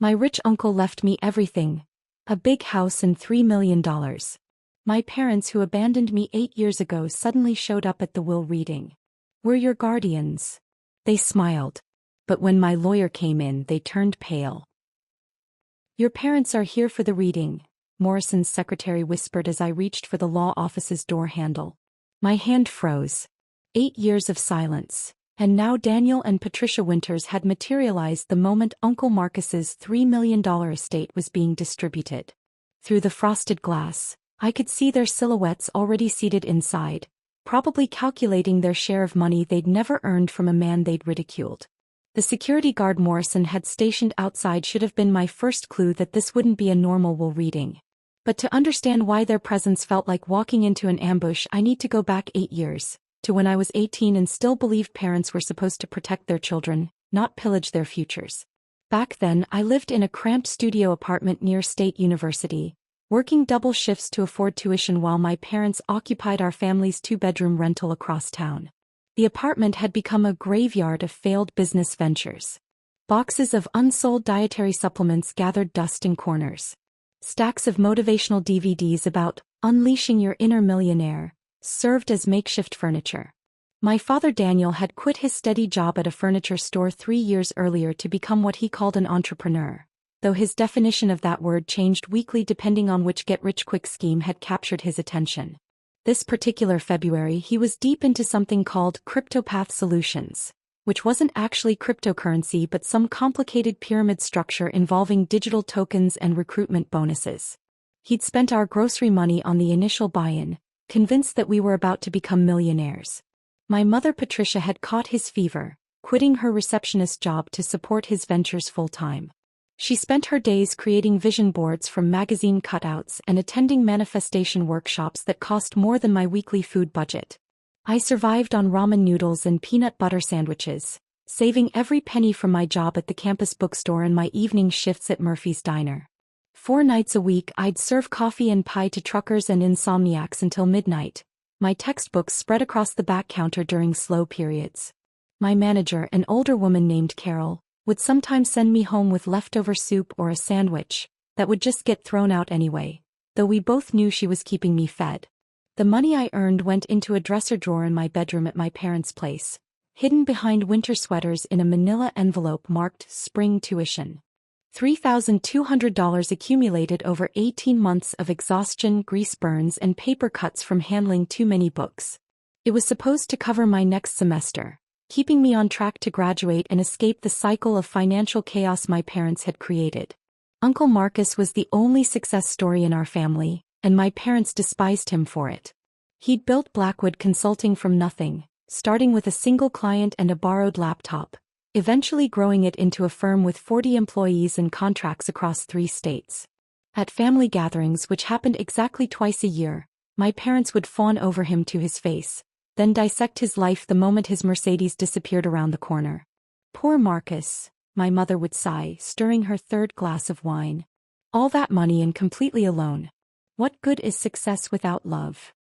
My rich uncle left me everything. A big house and $3 million. My parents who abandoned me 8 years ago suddenly showed up at the will reading. We're your guardians. They smiled. But when my lawyer came in, they turned pale. Your parents are here for the reading, Morrison's secretary whispered as I reached for the law office's door handle. My hand froze. 8 years of silence. And now Daniel and Patricia Winters had materialized the moment Uncle Marcus's $3 million estate was being distributed. Through the frosted glass, I could see their silhouettes already seated inside, probably calculating their share of money they'd never earned from a man they'd ridiculed. The security guard Morrison had stationed outside should have been my first clue that this wouldn't be a normal will reading. But to understand why their presence felt like walking into an ambush, I need to go back 8 years. To when I was 18 and still believed parents were supposed to protect their children, not pillage their futures. Back then, I lived in a cramped studio apartment near State University, working double shifts to afford tuition while my parents occupied our family's 2-bedroom rental across town. The apartment had become a graveyard of failed business ventures. Boxes of unsold dietary supplements gathered dust in corners. Stacks of motivational DVDs about unleashing your inner millionaire served as makeshift furniture. My father Daniel had quit his steady job at a furniture store 3 years earlier to become what he called an entrepreneur, though his definition of that word changed weekly depending on which get-rich-quick scheme had captured his attention. This particular February he was deep into something called CryptoPath Solutions, which wasn't actually cryptocurrency but some complicated pyramid structure involving digital tokens and recruitment bonuses. He'd spent our grocery money on the initial buy-in, convinced that we were about to become millionaires. My mother Patricia had caught his fever, quitting her receptionist job to support his ventures full-time. She spent her days creating vision boards from magazine cutouts and attending manifestation workshops that cost more than my weekly food budget. I survived on ramen noodles and peanut butter sandwiches, saving every penny from my job at the campus bookstore and my evening shifts at Murphy's Diner. 4 nights a week I'd serve coffee and pie to truckers and insomniacs until midnight, my textbooks spread across the back counter during slow periods. My manager, an older woman named Carol, would sometimes send me home with leftover soup or a sandwich that would just get thrown out anyway, though we both knew she was keeping me fed. The money I earned went into a dresser drawer in my bedroom at my parents' place, hidden behind winter sweaters in a manila envelope marked spring tuition. $3,200 accumulated over 18 months of exhaustion, grease burns, and paper cuts from handling too many books. It was supposed to cover my next semester, keeping me on track to graduate and escape the cycle of financial chaos my parents had created. Uncle Marcus was the only success story in our family, and my parents despised him for it. He'd built Blackwood Consulting from nothing, starting with a single client and a borrowed laptop, eventually growing it into a firm with 40 employees and contracts across 3 states. At family gatherings, which happened exactly twice a year, my parents would fawn over him to his face, then dissect his life the moment his Mercedes disappeared around the corner. Poor Marcus, my mother would sigh, stirring her 3rd glass of wine. All that money and completely alone. What good is success without love?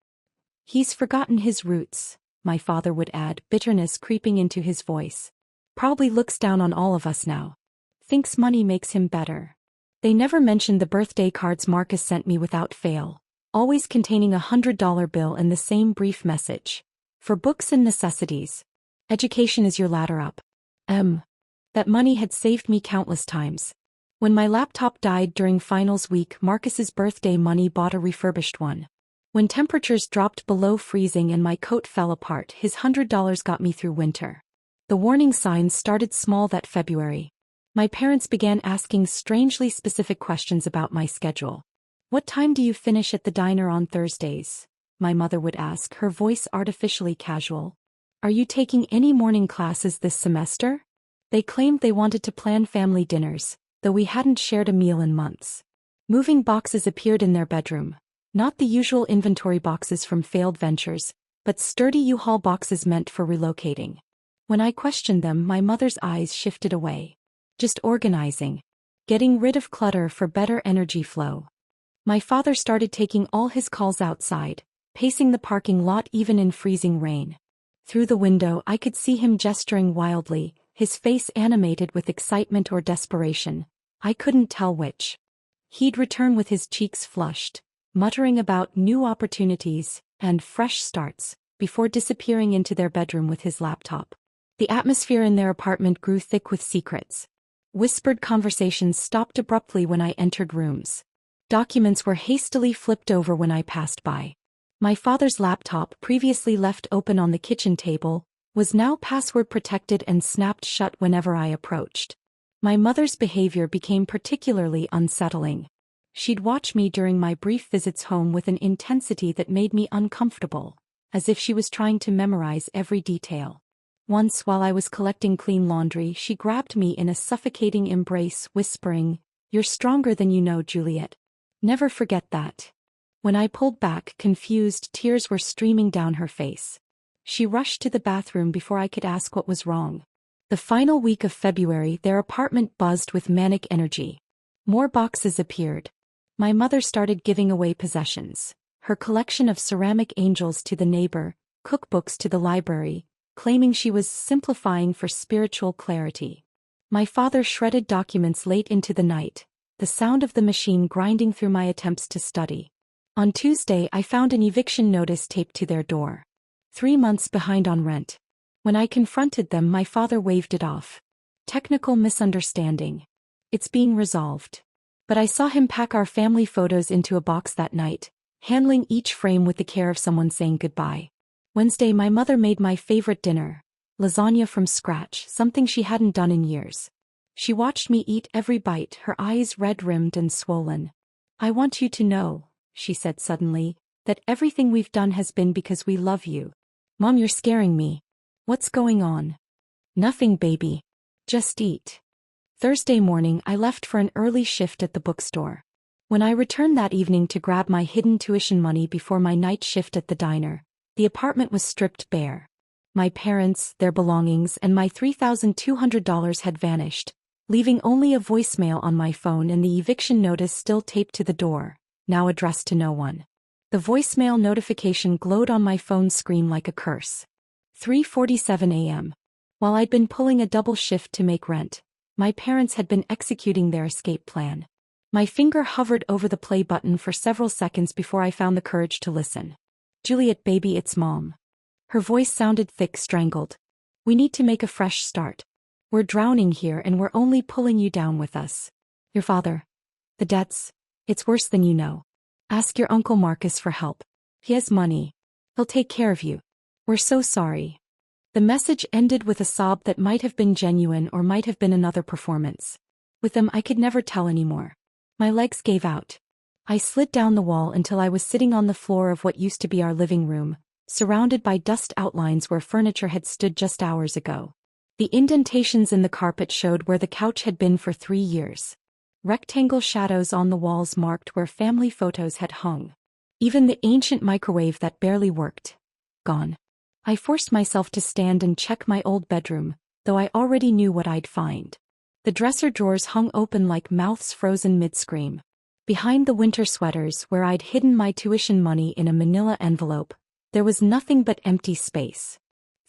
He's forgotten his roots, my father would add, bitterness creeping into his voice. Probably looks down on all of us now. Thinks money makes him better. They never mentioned the birthday cards Marcus sent me without fail, always containing a $100 bill and the same brief message. For books and necessities. Education is your ladder up. That money had saved me countless times. When my laptop died during finals week, Marcus's birthday money bought a refurbished one. When temperatures dropped below freezing and my coat fell apart, his $100 got me through winter. The warning signs started small that February. My parents began asking strangely specific questions about my schedule. What time do you finish at the diner on Thursdays? My mother would ask, her voice artificially casual. Are you taking any morning classes this semester? They claimed they wanted to plan family dinners, though we hadn't shared a meal in months. Moving boxes appeared in their bedroom. Not the usual inventory boxes from failed ventures, but sturdy U-Haul boxes meant for relocating. When I questioned them, my mother's eyes shifted away. Just organizing. Getting rid of clutter for better energy flow. My father started taking all his calls outside, pacing the parking lot even in freezing rain. Through the window I could see him gesturing wildly, his face animated with excitement or desperation, I couldn't tell which. He'd return with his cheeks flushed, muttering about new opportunities and fresh starts, before disappearing into their bedroom with his laptop. The atmosphere in their apartment grew thick with secrets. Whispered conversations stopped abruptly when I entered rooms. Documents were hastily flipped over when I passed by. My father's laptop, previously left open on the kitchen table, was now password protected and snapped shut whenever I approached. My mother's behavior became particularly unsettling. She'd watch me during my brief visits home with an intensity that made me uncomfortable, as if she was trying to memorize every detail. Once, while I was collecting clean laundry, she grabbed me in a suffocating embrace, whispering, "You're stronger than you know, Juliet. Never forget that." When I pulled back, confused, tears were streaming down her face. She rushed to the bathroom before I could ask what was wrong. The final week of February, their apartment buzzed with manic energy. More boxes appeared. My mother started giving away possessions. Her collection of ceramic angels to the neighbor, cookbooks to the library, claiming she was simplifying for spiritual clarity. My father shredded documents late into the night, the sound of the machine grinding through my attempts to study. On Tuesday, I found an eviction notice taped to their door. 3 months behind on rent. When I confronted them, my father waved it off. Technical misunderstanding. It's being resolved. But I saw him pack our family photos into a box that night, handling each frame with the care of someone saying goodbye. Wednesday, my mother made my favorite dinner, lasagna from scratch, something she hadn't done in years. She watched me eat every bite, her eyes red-rimmed and swollen. "I want you to know," she said suddenly, "that everything we've done has been because we love you." "Mom, you're scaring me." "What's going on?" "Nothing, baby. Just eat." Thursday morning, I left for an early shift at the bookstore. When I returned that evening to grab my hidden tuition money before my night shift at the diner, the apartment was stripped bare. My parents, their belongings, and my $3,200 had vanished, leaving only a voicemail on my phone and the eviction notice still taped to the door, now addressed to no one. The voicemail notification glowed on my phone screen like a curse. 3:47 a.m. While I'd been pulling a double shift to make rent, my parents had been executing their escape plan. My finger hovered over the play button for several seconds before I found the courage to listen. "Juliet, baby, it's Mom." Her voice sounded thick, strangled. "We need to make a fresh start. We're drowning here and we're only pulling you down with us. Your father. The debts. It's worse than you know. Ask your Uncle Marcus for help. He has money. He'll take care of you. We're so sorry." The message ended with a sob that might have been genuine or might have been another performance. With them, I could never tell anymore. My legs gave out. I slid down the wall until I was sitting on the floor of what used to be our living room, surrounded by dust outlines where furniture had stood just hours ago. The indentations in the carpet showed where the couch had been for 3 years. Rectangle shadows on the walls marked where family photos had hung. Even the ancient microwave that barely worked. Gone. I forced myself to stand and check my old bedroom, though I already knew what I'd find. The dresser drawers hung open like mouths frozen mid-scream. Behind the winter sweaters, where I'd hidden my tuition money in a manila envelope, there was nothing but empty space.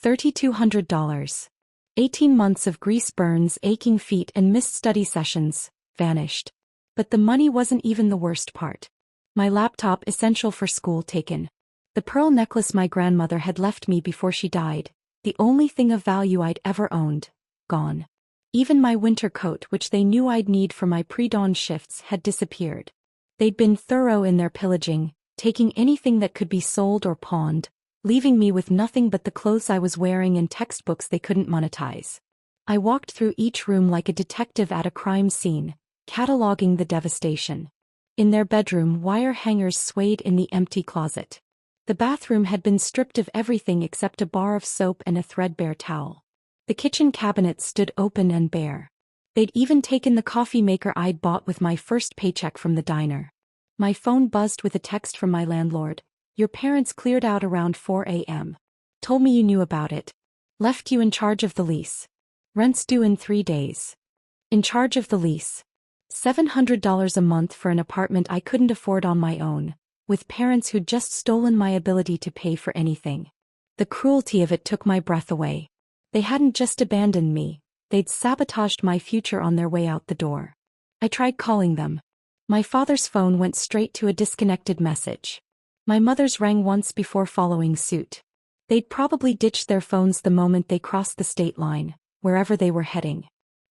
$3,200. 18 months of grease burns, aching feet, and missed study sessions vanished. But the money wasn't even the worst part. My laptop, essential for school, taken. The pearl necklace my grandmother had left me before she died, the only thing of value I'd ever owned, gone. Even my winter coat, which they knew I'd need for my pre-dawn shifts, had disappeared. They'd been thorough in their pillaging, taking anything that could be sold or pawned, leaving me with nothing but the clothes I was wearing and textbooks they couldn't monetize. I walked through each room like a detective at a crime scene, cataloging the devastation. In their bedroom, wire hangers swayed in the empty closet. The bathroom had been stripped of everything except a bar of soap and a threadbare towel. The kitchen cabinet stood open and bare. They'd even taken the coffee maker I'd bought with my first paycheck from the diner. My phone buzzed with a text from my landlord. "Your parents cleared out around 4 a.m. Told me you knew about it. Left you in charge of the lease. Rent's due in 3 days." In charge of the lease. $700 a month for an apartment I couldn't afford on my own, with parents who'd just stolen my ability to pay for anything. The cruelty of it took my breath away. They hadn't just abandoned me, they'd sabotaged my future on their way out the door. I tried calling them. My father's phone went straight to a disconnected message. My mother's rang once before following suit. They'd probably ditched their phones the moment they crossed the state line, wherever they were heading.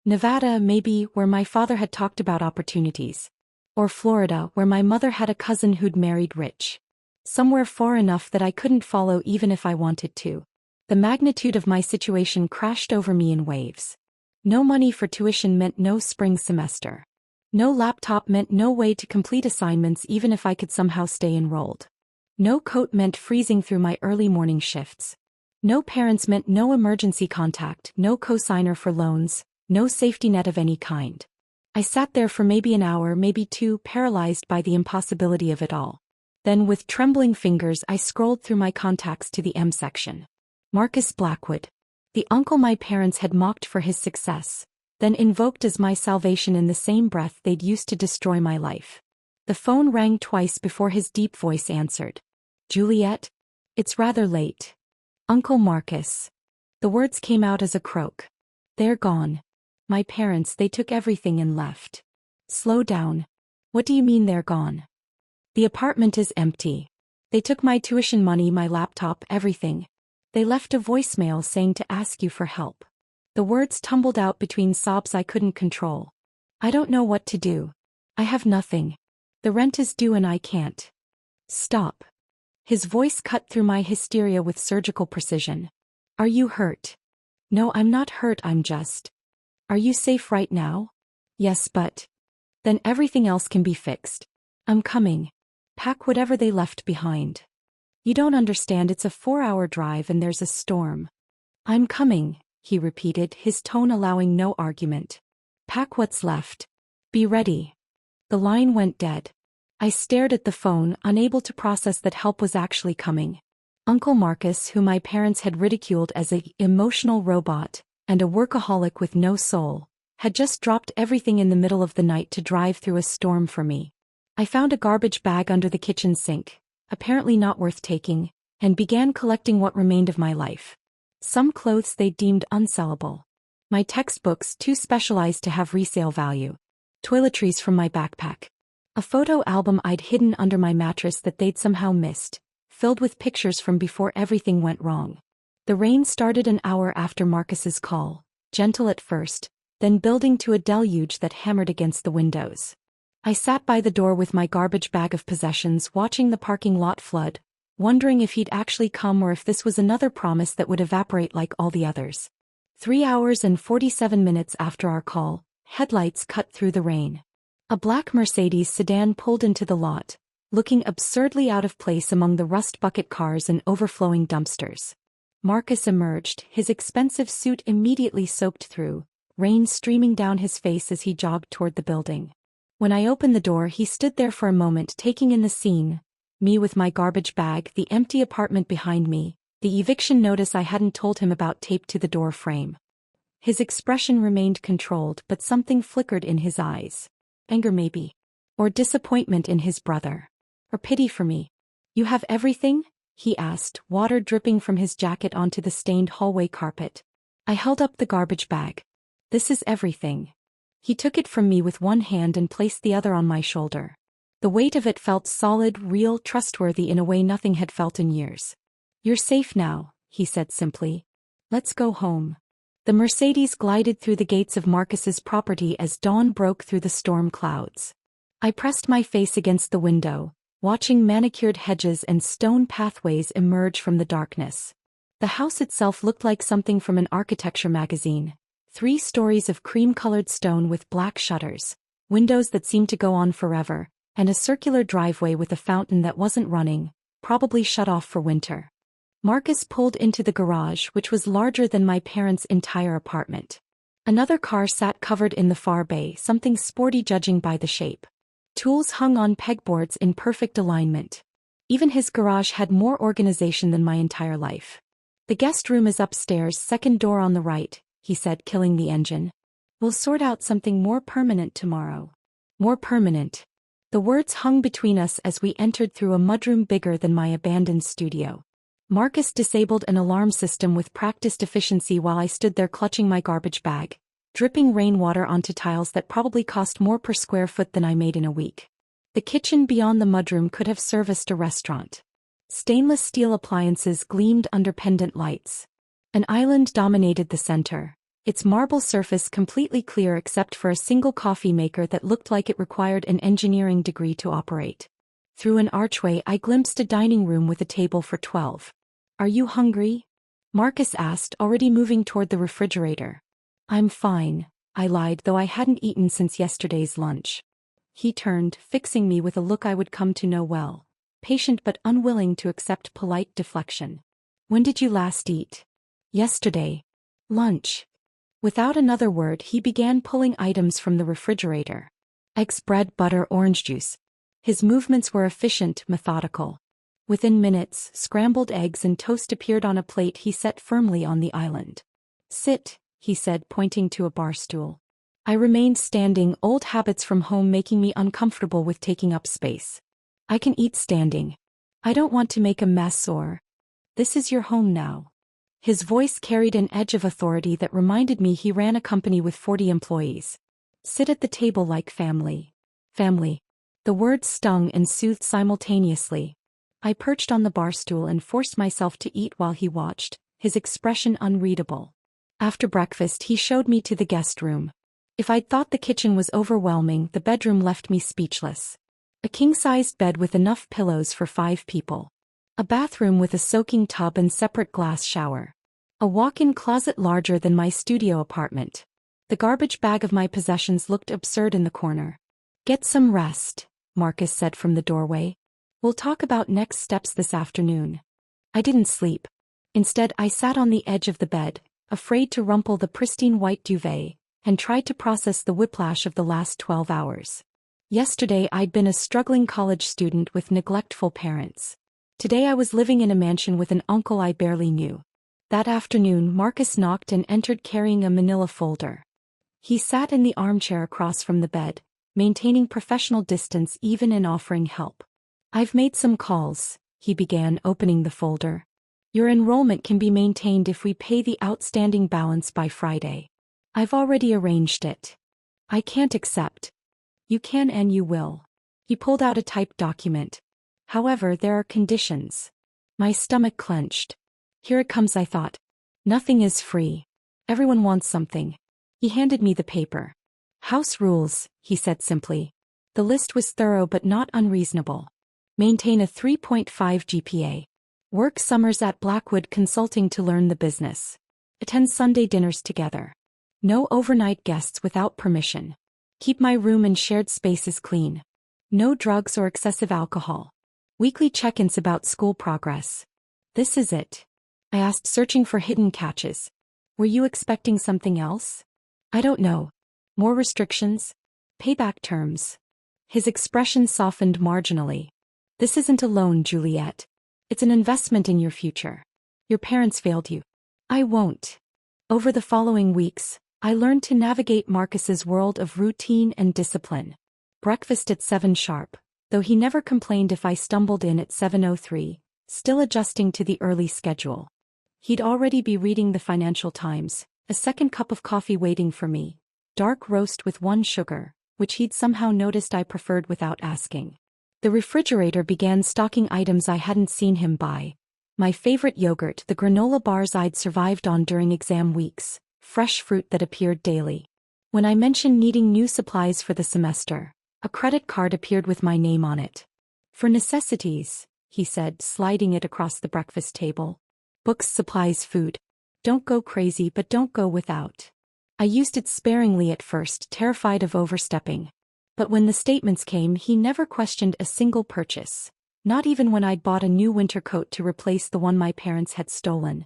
Nevada, maybe, where my father had talked about opportunities. Or Florida, where my mother had a cousin who'd married rich. Somewhere far enough that I couldn't follow even if I wanted to. The magnitude of my situation crashed over me in waves. No money for tuition meant no spring semester. No laptop meant no way to complete assignments even if I could somehow stay enrolled. No coat meant freezing through my early morning shifts. No parents meant no emergency contact, no cosigner for loans, no safety net of any kind. I sat there for maybe an hour, maybe two, paralyzed by the impossibility of it all. Then with trembling fingers I scrolled through my contacts to the M section. Marcus Blackwood. The uncle my parents had mocked for his success, then invoked as my salvation in the same breath they'd used to destroy my life. The phone rang twice before his deep voice answered. Juliet? It's rather late. Uncle Marcus. The words came out as a croak. They're gone. My parents, they took everything and left. Slow down. What do you mean they're gone? The apartment is empty. They took my tuition money, my laptop, everything. They left a voicemail saying to ask you for help. The words tumbled out between sobs I couldn't control. I don't know what to do. I have nothing. The rent is due and I can't. Stop. His voice cut through my hysteria with surgical precision. Are you hurt? No, I'm not hurt, I'm just. Are you safe right now? Yes, but. Then everything else can be fixed. I'm coming. Pack whatever they left behind. You don't understand, it's a 4-hour drive and there's a storm. I'm coming, he repeated, his tone allowing no argument. Pack what's left. Be ready. The line went dead. I stared at the phone, unable to process that help was actually coming. Uncle Marcus, who my parents had ridiculed as an emotional robot and a workaholic with no soul, had just dropped everything in the middle of the night to drive through a storm for me. I found a garbage bag under the kitchen sink, apparently not worth taking, and began collecting what remained of my life. Some clothes they deemed unsellable. My textbooks, too specialized to have resale value. Toiletries from my backpack. A photo album I'd hidden under my mattress that they'd somehow missed, filled with pictures from before everything went wrong. The rain started an hour after Marcus's call, gentle at first, then building to a deluge that hammered against the windows. I sat by the door with my garbage bag of possessions, watching the parking lot flood, wondering if he'd actually come or if this was another promise that would evaporate like all the others. 3 hours and 47 minutes after our call, headlights cut through the rain. A black Mercedes sedan pulled into the lot, looking absurdly out of place among the rust bucket cars and overflowing dumpsters. Marcus emerged, his expensive suit immediately soaked through, rain streaming down his face as he jogged toward the building. When I opened the door, he stood there for a moment, taking in the scene. Me with my garbage bag, the empty apartment behind me, the eviction notice I hadn't told him about taped to the door frame. His expression remained controlled, but something flickered in his eyes. Anger maybe. Or disappointment in his brother. Or pity for me. You have everything? He asked, water dripping from his jacket onto the stained hallway carpet. I held up the garbage bag. This is everything. He took it from me with one hand and placed the other on my shoulder. The weight of it felt solid, real, trustworthy in a way nothing had felt in years. You're safe now, he said simply. Let's go home. The Mercedes glided through the gates of Marcus's property as dawn broke through the storm clouds. I pressed my face against the window, watching manicured hedges and stone pathways emerge from the darkness. The house itself looked like something from an architecture magazine. 3 stories of cream-colored stone with black shutters, windows that seemed to go on forever, and a circular driveway with a fountain that wasn't running, probably shut off for winter. Marcus pulled into the garage, which was larger than my parents' entire apartment. Another car sat covered in the far bay, something sporty judging by the shape. Tools hung on pegboards in perfect alignment. Even his garage had more organization than my entire life. The guest room is upstairs, second door on the right, he said, killing the engine. We'll sort out something more permanent tomorrow. More permanent. The words hung between us as we entered through a mudroom bigger than my abandoned studio. Marcus disabled an alarm system with practiced efficiency while I stood there clutching my garbage bag, dripping rainwater onto tiles that probably cost more per square foot than I made in a week. The kitchen beyond the mudroom could have serviced a restaurant. Stainless steel appliances gleamed under pendant lights. An island dominated the center, its marble surface completely clear except for a single coffee maker that looked like it required an engineering degree to operate. Through an archway I glimpsed a dining room with a table for 12. "Are you hungry?" Marcus asked, already moving toward the refrigerator. "I'm fine," I lied, though I hadn't eaten since yesterday's lunch. He turned, fixing me with a look I would come to know well, patient but unwilling to accept polite deflection. "When did you last eat?" "Yesterday. Lunch." Without another word he began pulling items from the refrigerator. Eggs, bread, butter, orange juice. His movements were efficient, methodical. Within minutes, scrambled eggs and toast appeared on a plate he set firmly on the island. "Sit," he said, pointing to a bar stool. I remained standing, old habits from home making me uncomfortable with taking up space. "I can eat standing. I don't want to make a mess or—" "This is your home now." His voice carried an edge of authority that reminded me he ran a company with 40 employees. "Sit at the table like family." Family. The words stung and soothed simultaneously. I perched on the bar stool and forced myself to eat while he watched, his expression unreadable. After breakfast he showed me to the guest room. If I'd thought the kitchen was overwhelming, the bedroom left me speechless. A king-sized bed with enough pillows for 5 people. A bathroom with a soaking tub and separate glass shower. A walk-in closet larger than my studio apartment. The garbage bag of my possessions looked absurd in the corner. "Get some rest," Marcus said from the doorway. "We'll talk about next steps this afternoon." I didn't sleep. Instead, I sat on the edge of the bed, afraid to rumple the pristine white duvet, and tried to process the whiplash of the last 12 hours. Yesterday I'd been a struggling college student with neglectful parents. Today I was living in a mansion with an uncle I barely knew. That afternoon Marcus knocked and entered carrying a manila folder. He sat in the armchair across from the bed, maintaining professional distance even in offering help. "I've made some calls," he began, opening the folder. "Your enrollment can be maintained if we pay the outstanding balance by Friday. I've already arranged it." "I can't accept." "You can and you will." He pulled out a typed document. "However, there are conditions." My stomach clenched. Here it comes, I thought. Nothing is free. Everyone wants something. He handed me the paper. "House rules," he said simply. The list was thorough but not unreasonable. Maintain a 3.5 GPA. Work summers at Blackwood Consulting to learn the business. Attend Sunday dinners together. No overnight guests without permission. Keep my room and shared spaces clean. No drugs or excessive alcohol. Weekly check-ins about school progress. This is it. I asked, searching for hidden catches. "Were you expecting something else?" "I don't know. More restrictions? Payback terms?" His expression softened marginally. "This isn't a loan, Juliet. It's an investment in your future. Your parents failed you. I won't." Over the following weeks, I learned to navigate Marcus's world of routine and discipline. Breakfast at 7 sharp, though he never complained if I stumbled in at 7:03, still adjusting to the early schedule. He'd already be reading the Financial Times, a second cup of coffee waiting for me. Dark roast with 1 sugar, which he'd somehow noticed I preferred without asking. The refrigerator began stocking items I hadn't seen him buy. My favorite yogurt, the granola bars I'd survived on during exam weeks, fresh fruit that appeared daily. When I mentioned needing new supplies for the semester, a credit card appeared with my name on it. "For necessities," he said, sliding it across the breakfast table. "Books, supplies, food. Don't go crazy, but don't go without." I used it sparingly at first, terrified of overstepping. But when the statements came, he never questioned a single purchase. Not even when I'd bought a new winter coat to replace the one my parents had stolen.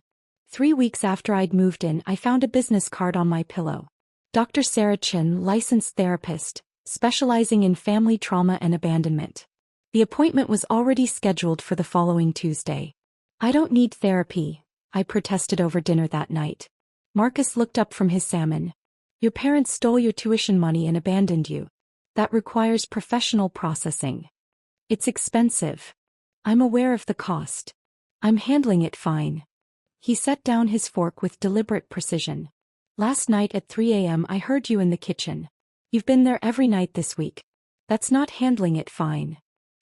3 weeks after I'd moved in, I found a business card on my pillow. Dr. Sarah Chin, licensed therapist, specializing in family trauma and abandonment. The appointment was already scheduled for the following Tuesday. "I don't need therapy," I protested over dinner that night. Marcus looked up from his salmon. "Your parents stole your tuition money and abandoned you. That requires professional processing. It's expensive. I'm aware of the cost. I'm handling it fine." He set down his fork with deliberate precision. Last night at 3 a.m. I heard you in the kitchen. You've been there every night this week. That's not handling it fine.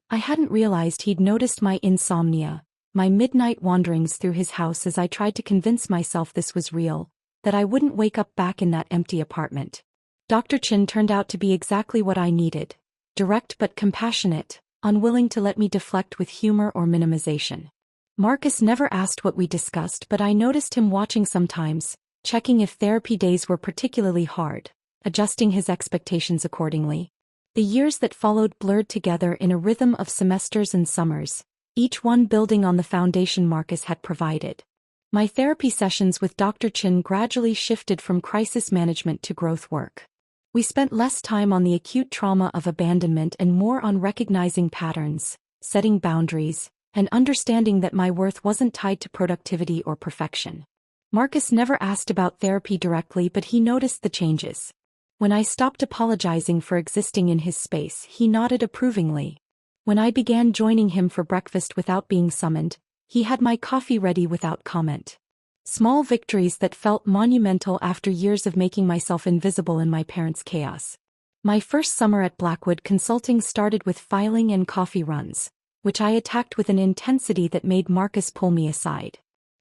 I hadn't realized he'd noticed my insomnia, my midnight wanderings through his house as I tried to convince myself this was real, that I wouldn't wake up back in that empty apartment. Dr. Chin turned out to be exactly what I needed. Direct but compassionate, unwilling to let me deflect with humor or minimization. Marcus never asked what we discussed, but I noticed him watching sometimes, checking if therapy days were particularly hard, adjusting his expectations accordingly. The years that followed blurred together in a rhythm of semesters and summers, each one building on the foundation Marcus had provided. My therapy sessions with Dr. Chin gradually shifted from crisis management to growth work. We spent less time on the acute trauma of abandonment and more on recognizing patterns, setting boundaries, and understanding that my worth wasn't tied to productivity or perfection. Marcus never asked about therapy directly, but he noticed the changes. When I stopped apologizing for existing in his space, he nodded approvingly. When I began joining him for breakfast without being summoned, he had my coffee ready without comment. Small victories that felt monumental after years of making myself invisible in my parents' chaos. My first summer at Blackwood Consulting started with filing and coffee runs, which I attacked with an intensity that made Marcus pull me aside.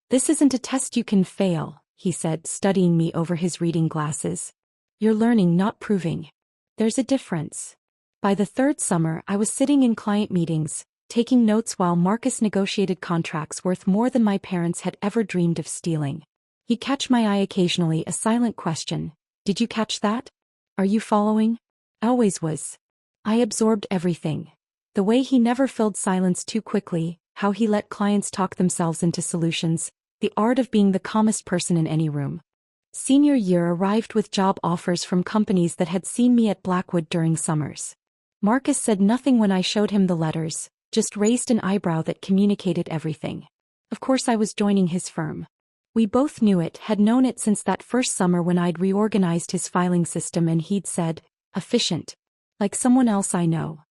"This isn't a test you can fail," he said, studying me over his reading glasses. "You're learning, not proving. There's a difference." By the third summer, I was sitting in client meetings, taking notes while Marcus negotiated contracts worth more than my parents had ever dreamed of stealing. He'd catch my eye occasionally, a silent question. "Did you catch that? Are you following?" Always was. I absorbed everything. The way he never filled silence too quickly, how he let clients talk themselves into solutions, the art of being the calmest person in any room. Senior year arrived with job offers from companies that had seen me at Blackwood during summers. Marcus said nothing when I showed him the letters, just raised an eyebrow that communicated everything. Of course I was joining his firm. We both knew it, had known it since that first summer when I'd reorganized his filing system and he'd said, "Efficient. Like someone else I know."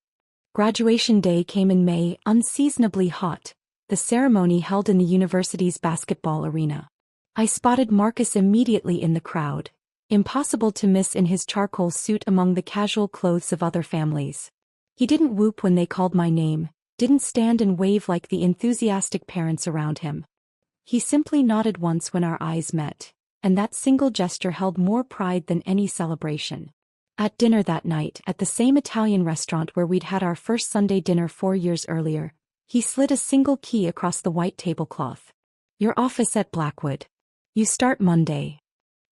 Graduation day came in May, unseasonably hot, the ceremony held in the university's basketball arena. I spotted Marcus immediately in the crowd, impossible to miss in his charcoal suit among the casual clothes of other families. He didn't whoop when they called my name, didn't stand and wave like the enthusiastic parents around him. He simply nodded once when our eyes met, and that single gesture held more pride than any celebration. At dinner that night, at the same Italian restaurant where we'd had our first Sunday dinner 4 years earlier, he slid a single key across the white tablecloth. "Your office at Blackwood. You start Monday."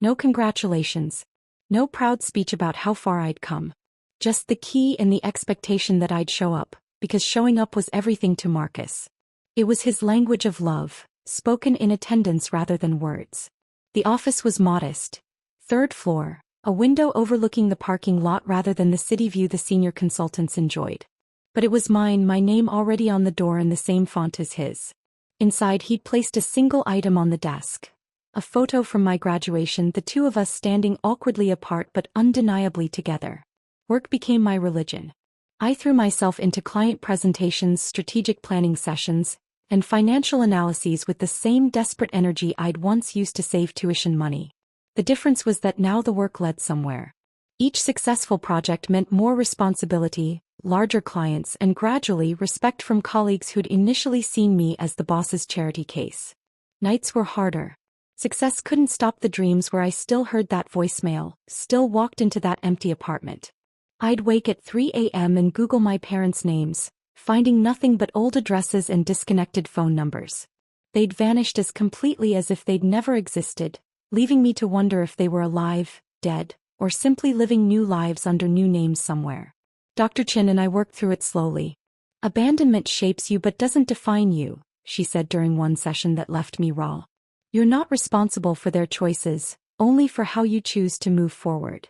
No congratulations. No proud speech about how far I'd come. Just the key and the expectation that I'd show up, because showing up was everything to Marcus. It was his language of love, spoken in attendance rather than words. The office was modest. 3rd floor, a window overlooking the parking lot rather than the city view the senior consultants enjoyed. But it was mine, my name already on the door in the same font as his. Inside he'd placed a single item on the desk. A photo from my graduation, the two of us standing awkwardly apart but undeniably together. Work became my religion. I threw myself into client presentations, strategic planning sessions, and financial analyses with the same desperate energy I'd once used to save tuition money. The difference was that now the work led somewhere. Each successful project meant more responsibility, larger clients, and gradually respect from colleagues who'd initially seen me as the boss's charity case. Nights were harder. Success couldn't stop the dreams where I still heard that voicemail, still walked into that empty apartment. I'd wake at 3 a.m. and Google my parents' names, finding nothing but old addresses and disconnected phone numbers. They'd vanished as completely as if they'd never existed, leaving me to wonder if they were alive, dead, or simply living new lives under new names somewhere. Dr. Chin and I worked through it slowly. "Abandonment shapes you but doesn't define you," she said during one session that left me raw. "You're not responsible for their choices, only for how you choose to move forward."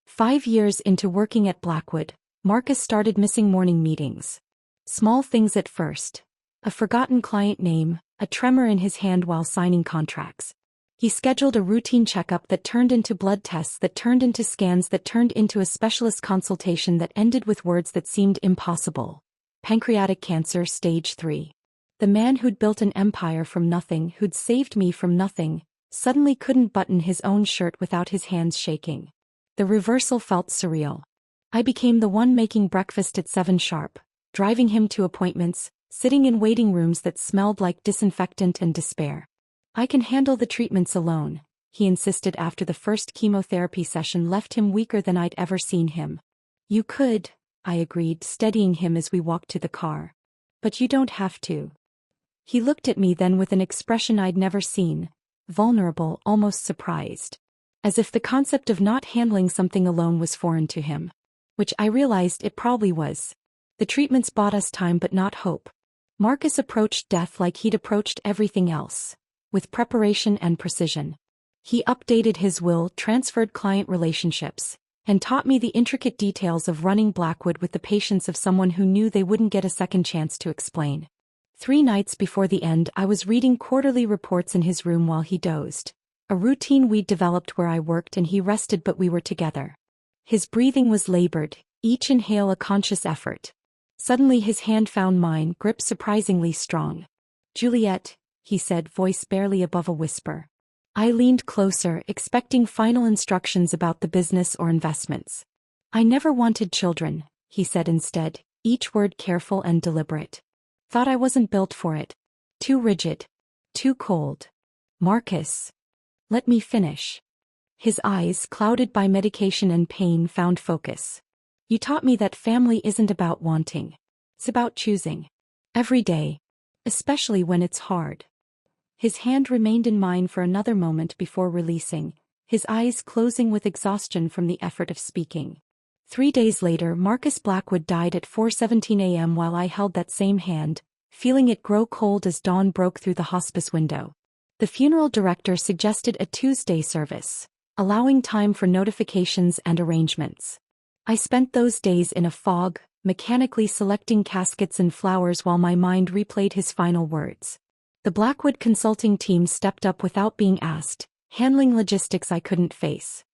5 years into working at Blackwood, Marcus started missing morning meetings. Small things at first. A forgotten client name, a tremor in his hand while signing contracts. He scheduled a routine checkup that turned into blood tests that turned into scans that turned into a specialist consultation that ended with words that seemed impossible. Pancreatic cancer, stage 3. The man who'd built an empire from nothing, who'd saved me from nothing, suddenly couldn't button his own shirt without his hands shaking. The reversal felt surreal. I became the one making breakfast at 7 sharp, driving him to appointments, sitting in waiting rooms that smelled like disinfectant and despair. "I can handle the treatments alone," he insisted after the first chemotherapy session left him weaker than I'd ever seen him. "You could," I agreed, steadying him as we walked to the car. "But you don't have to." He looked at me then with an expression I'd never seen, vulnerable, almost surprised. As if the concept of not handling something alone was foreign to him. Which I realized it probably was. The treatments bought us time but not hope. Marcus approached death like he'd approached everything else, with preparation and precision. He updated his will, transferred client relationships, and taught me the intricate details of running Blackwood with the patience of someone who knew they wouldn't get a second chance to explain. 3 nights before the end, I was reading quarterly reports in his room while he dozed. A routine we'd developed where I worked and he rested, but we were together. His breathing was labored, each inhale a conscious effort. Suddenly his hand found mine, grip surprisingly strong. "Juliet," he said, voice barely above a whisper. I leaned closer, expecting final instructions about the business or investments. "I never wanted children," he said instead, each word careful and deliberate. "Thought I wasn't built for it. Too rigid. Too cold. Marcus. Let me finish." His eyes, clouded by medication and pain, found focus. "You taught me that family isn't about wanting. It's about choosing. Every day. Especially when it's hard." His hand remained in mine for another moment before releasing, his eyes closing with exhaustion from the effort of speaking. 3 days later, Marcus Blackwood died at 4:17 a.m. while I held that same hand, feeling it grow cold as dawn broke through the hospice window. The funeral director suggested a Tuesday service, allowing time for notifications and arrangements. I spent those days in a fog, mechanically selecting caskets and flowers while my mind replayed his final words. The Blackwood consulting team stepped up without being asked, handling logistics I couldn't face.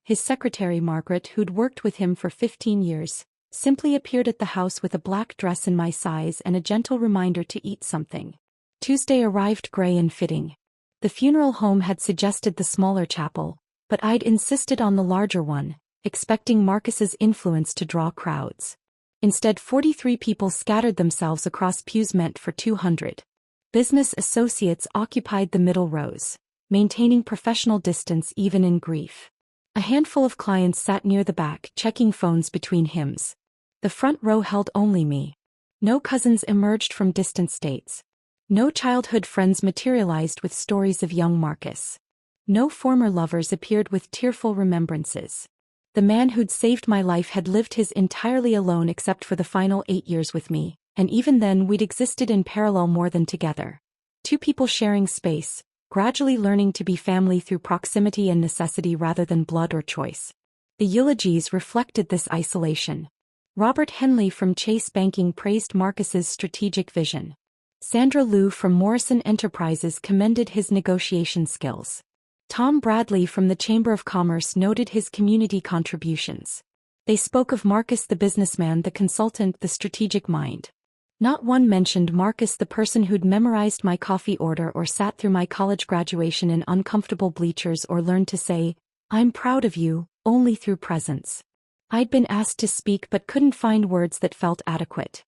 His secretary Margaret, who'd worked with him for 15 years, simply appeared at the house with a black dress in my size and a gentle reminder to eat something. Tuesday arrived gray and fitting. The funeral home had suggested the smaller chapel, but I'd insisted on the larger one, expecting Marcus's influence to draw crowds. Instead, 43 people scattered themselves across pews meant for 200. Business associates occupied the middle rows, maintaining professional distance even in grief. A handful of clients sat near the back, checking phones between hymns. The front row held only me. No cousins emerged from distant states. No childhood friends materialized with stories of young Marcus. No former lovers appeared with tearful remembrances. The man who'd saved my life had lived his entirely alone except for the final 8 years with me, and even then we'd existed in parallel more than together. 2 people sharing space, gradually learning to be family through proximity and necessity rather than blood or choice. The eulogies reflected this isolation. Robert Henley from Chase Banking praised Marcus's strategic vision. Sandra Liu from Morrison Enterprises commended his negotiation skills. Tom Bradley from the Chamber of Commerce noted his community contributions. They spoke of Marcus the businessman, the consultant, the strategic mind. Not one mentioned Marcus the person who'd memorized my coffee order or sat through my college graduation in uncomfortable bleachers or learned to say, "I'm proud of you," only through presence. I'd been asked to speak but couldn't find words that felt adequate.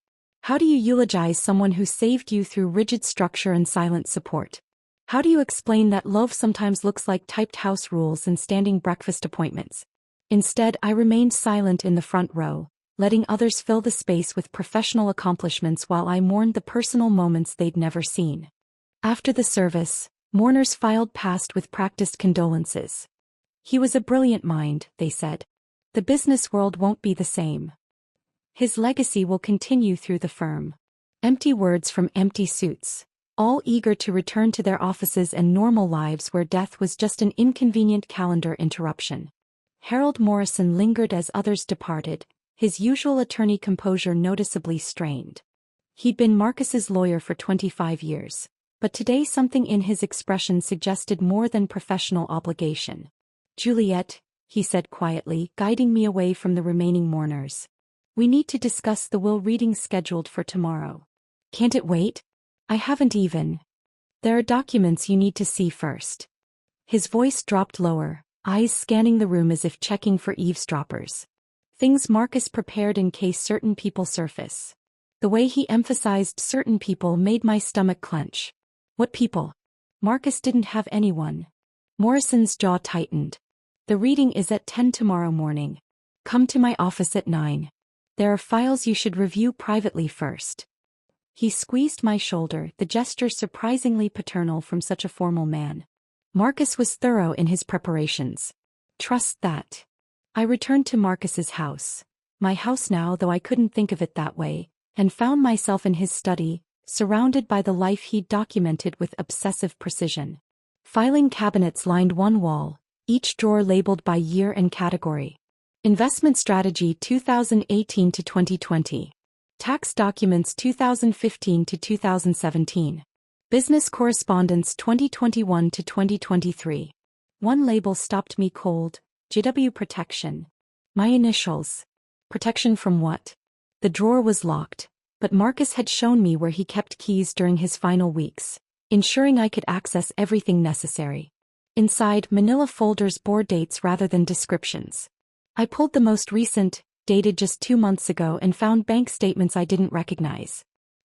How do you eulogize someone who saved you through rigid structure and silent support? How do you explain that love sometimes looks like typed house rules and standing breakfast appointments? Instead, I remained silent in the front row, letting others fill the space with professional accomplishments while I mourned the personal moments they'd never seen. After the service, mourners filed past with practiced condolences. "He was a brilliant mind," they said. "The business world won't be the same. His legacy will continue through the firm." Empty words from empty suits, all eager to return to their offices and normal lives where death was just an inconvenient calendar interruption. Harold Morrison lingered as others departed, his usual attorney composure noticeably strained. He'd been Marcus's lawyer for 25 years, but today something in his expression suggested more than professional obligation. "Juliet," he said quietly, guiding me away from the remaining mourners. "We need to discuss the will reading scheduled for tomorrow." "Can't it wait? I haven't even. There are documents you need to see first." His voice dropped lower, eyes scanning the room as if checking for eavesdroppers. Things Marcus prepared in case certain people surface. The way he emphasized certain people made my stomach clench. What people? Marcus didn't have anyone. Morrison's jaw tightened. The reading is at 10 tomorrow morning. Come to my office at 9. There are files you should review privately first. He squeezed my shoulder, the gesture surprisingly paternal from such a formal man. Marcus was thorough in his preparations. Trust that. I returned to Marcus's house. My house now, though I couldn't think of it that way, and found myself in his study, surrounded by the life he'd documented with obsessive precision. Filing cabinets lined one wall, each drawer labeled by year and category. Investment strategy 2018 to 2020. Tax documents 2015 to 2017. Business correspondence 2021 to 2023. One label stopped me cold. GW protection. My initials. Protection from what? The drawer was locked, but Marcus had shown me where he kept keys during his final weeks, ensuring I could access everything necessary. Inside, manila folders bore dates rather than descriptions. I pulled the most recent, dated just 2 months ago, and found bank statements I didn't recognize.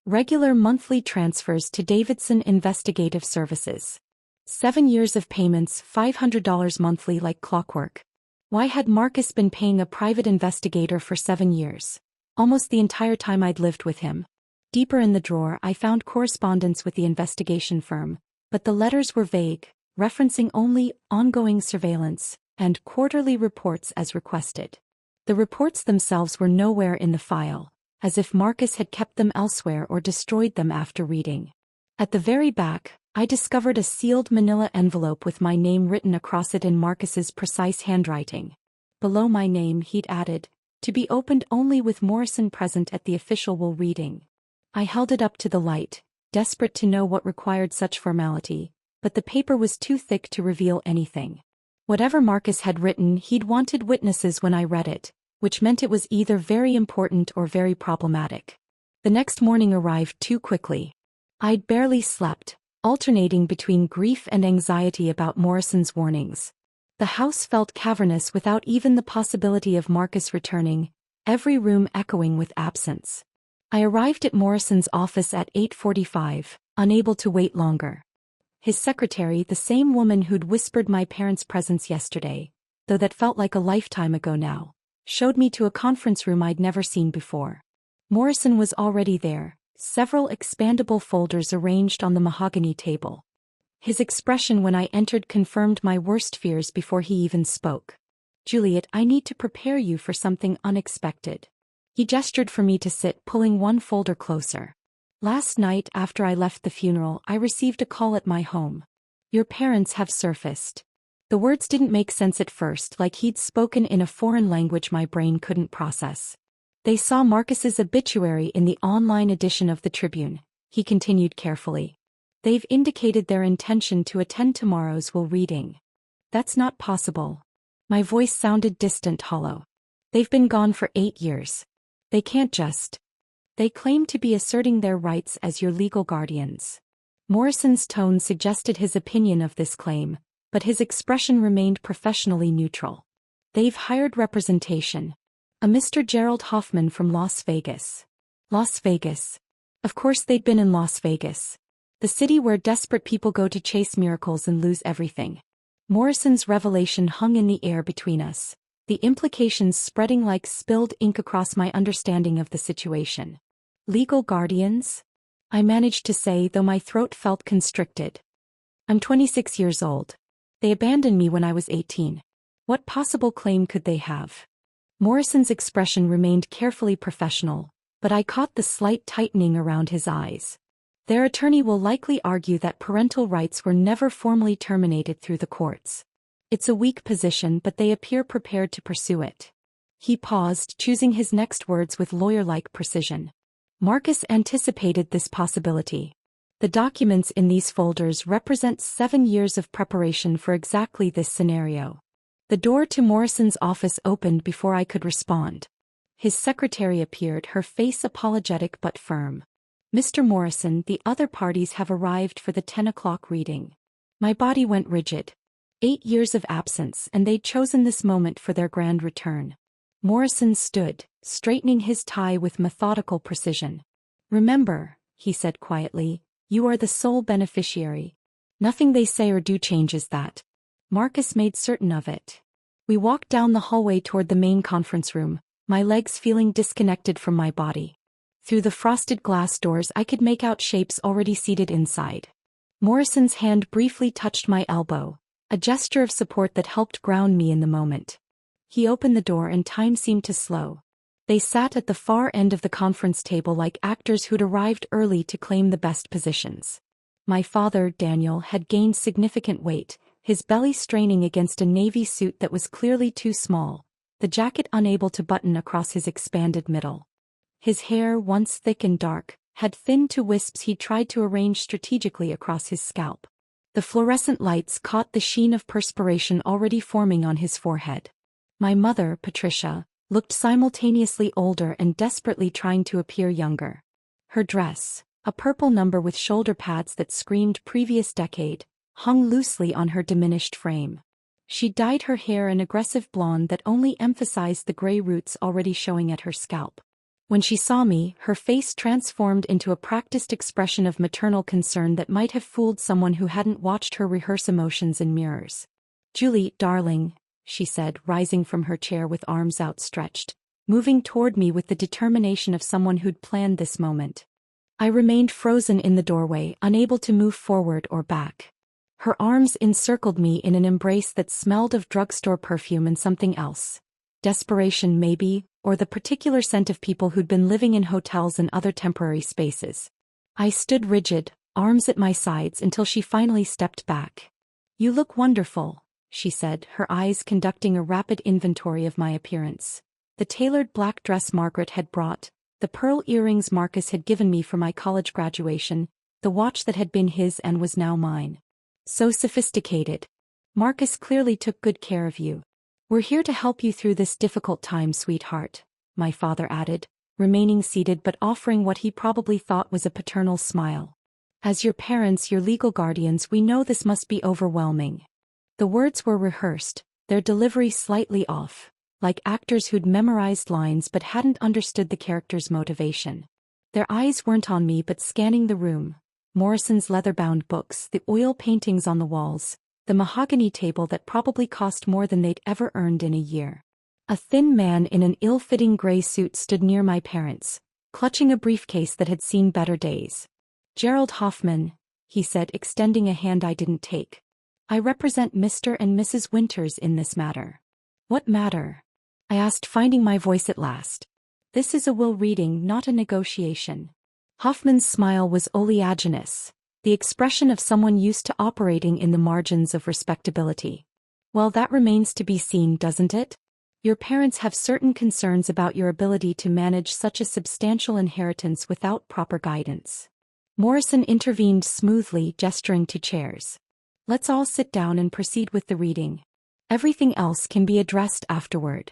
Regular monthly transfers to Davidson Investigative Services. 7 years of payments, $500 monthly like clockwork. Why had Marcus been paying a private investigator for 7 years? Almost the entire time I'd lived with him. Deeper in the drawer, I found correspondence with the investigation firm, but the letters were vague, referencing only ongoing surveillance and quarterly reports as requested. The reports themselves were nowhere in the file, as if Marcus had kept them elsewhere or destroyed them after reading. At the very back, I discovered a sealed manila envelope with my name written across it in Marcus's precise handwriting. Below my name he'd added, to be opened only with Morrison present at the official will reading. I held it up to the light, desperate to know what required such formality, but the paper was too thick to reveal anything. Whatever Marcus had written, he'd wanted witnesses when I read it, which meant it was either very important or very problematic. The next morning arrived too quickly. I'd barely slept, alternating between grief and anxiety about Morrison's warnings. The house felt cavernous without even the possibility of Marcus returning, every room echoing with absence. I arrived at Morrison's office at 8:45, unable to wait longer. His secretary, the same woman who'd whispered my parents' presence yesterday, though that felt like a lifetime ago now, showed me to a conference room I'd never seen before. Morrison was already there, several expandable folders arranged on the mahogany table. His expression when I entered confirmed my worst fears before he even spoke. "Juliet, I need to prepare you for something unexpected." He gestured for me to sit, pulling one folder closer. "Last night after I left the funeral, I received a call at my home. Your parents have surfaced." The words didn't make sense at first, like he'd spoken in a foreign language my brain couldn't process. "They saw Marcus's obituary in the online edition of the Tribune," he continued carefully. "They've indicated their intention to attend tomorrow's will reading." "That's not possible." My voice sounded distant, hollow. "They've been gone for 8 years. They can't just. They claim to be asserting their rights as your legal guardians." Morrison's tone suggested his opinion of this claim, but his expression remained professionally neutral. "They've hired representation. A Mr. Gerald Hoffman from Las Vegas." Las Vegas. Of course they'd been in Las Vegas. The city where desperate people go to chase miracles and lose everything. Morrison's revelation hung in the air between us, the implications spreading like spilled ink across my understanding of the situation. "Legal guardians?" I managed to say, though my throat felt constricted. "I'm 26 years old. They abandoned me when I was 18. What possible claim could they have?" Morrison's expression remained carefully professional, but I caught the slight tightening around his eyes. "Their attorney will likely argue that parental rights were never formally terminated through the courts. It's a weak position, but they appear prepared to pursue it." He paused, choosing his next words with lawyer-like precision. Marcus anticipated this possibility. The documents in these folders represent 7 years of preparation for exactly this scenario. The door to Morrison's office opened before I could respond. His secretary appeared, her face apologetic but firm. "Mr. Morrison, the other parties have arrived for the 10 o'clock reading." My body went rigid. 8 years of absence, and they'd chosen this moment for their grand return. Morrison stood, straightening his tie with methodical precision. "Remember," he said quietly, "you are the sole beneficiary. Nothing they say or do changes that." Marcus made certain of it. We walked down the hallway toward the main conference room, my legs feeling disconnected from my body. Through the frosted glass doors I could make out shapes already seated inside. Morrison's hand briefly touched my elbow, a gesture of support that helped ground me in the moment. He opened the door and time seemed to slow. They sat at the far end of the conference table like actors who'd arrived early to claim the best positions. My father, Daniel, had gained significant weight, his belly straining against a navy suit that was clearly too small, the jacket unable to button across his expanded middle. His hair, once thick and dark, had thinned to wisps he tried to arrange strategically across his scalp. The fluorescent lights caught the sheen of perspiration already forming on his forehead. My mother, Patricia, looked simultaneously older and desperately trying to appear younger. Her dress, a purple number with shoulder pads that screamed previous decade, hung loosely on her diminished frame. She dyed her hair an aggressive blonde that only emphasized the gray roots already showing at her scalp. When she saw me, her face transformed into a practiced expression of maternal concern that might have fooled someone who hadn't watched her rehearse emotions in mirrors. "Julie, darling," she said, rising from her chair with arms outstretched, moving toward me with the determination of someone who'd planned this moment. I remained frozen in the doorway, unable to move forward or back. Her arms encircled me in an embrace that smelled of drugstore perfume and something else. Desperation maybe, or the particular scent of people who'd been living in hotels and other temporary spaces. I stood rigid, arms at my sides until she finally stepped back. "You look wonderful," she said, her eyes conducting a rapid inventory of my appearance. The tailored black dress Margaret had brought, the pearl earrings Marcus had given me for my college graduation, the watch that had been his and was now mine. "So sophisticated. Marcus clearly took good care of you." "We're here to help you through this difficult time, sweetheart," my father added, remaining seated but offering what he probably thought was a paternal smile. "As your parents, your legal guardians, we know this must be overwhelming." The words were rehearsed, their delivery slightly off, like actors who'd memorized lines but hadn't understood the character's motivation. Their eyes weren't on me but scanning the room, Morrison's leather-bound books, the oil paintings on the walls, the mahogany table that probably cost more than they'd ever earned in a year. A thin man in an ill-fitting gray suit stood near my parents, clutching a briefcase that had seen better days. "Gerald Hoffman," he said, extending a hand I didn't take. "I represent Mr. and Mrs. Winters in this matter." "What matter?" I asked, finding my voice at last. "This is a will reading, not a negotiation." Hoffman's smile was oleaginous, the expression of someone used to operating in the margins of respectability. "Well, that remains to be seen, doesn't it? Your parents have certain concerns about your ability to manage such a substantial inheritance without proper guidance." Morrison intervened smoothly, gesturing to chairs. "Let's all sit down and proceed with the reading. Everything else can be addressed afterward."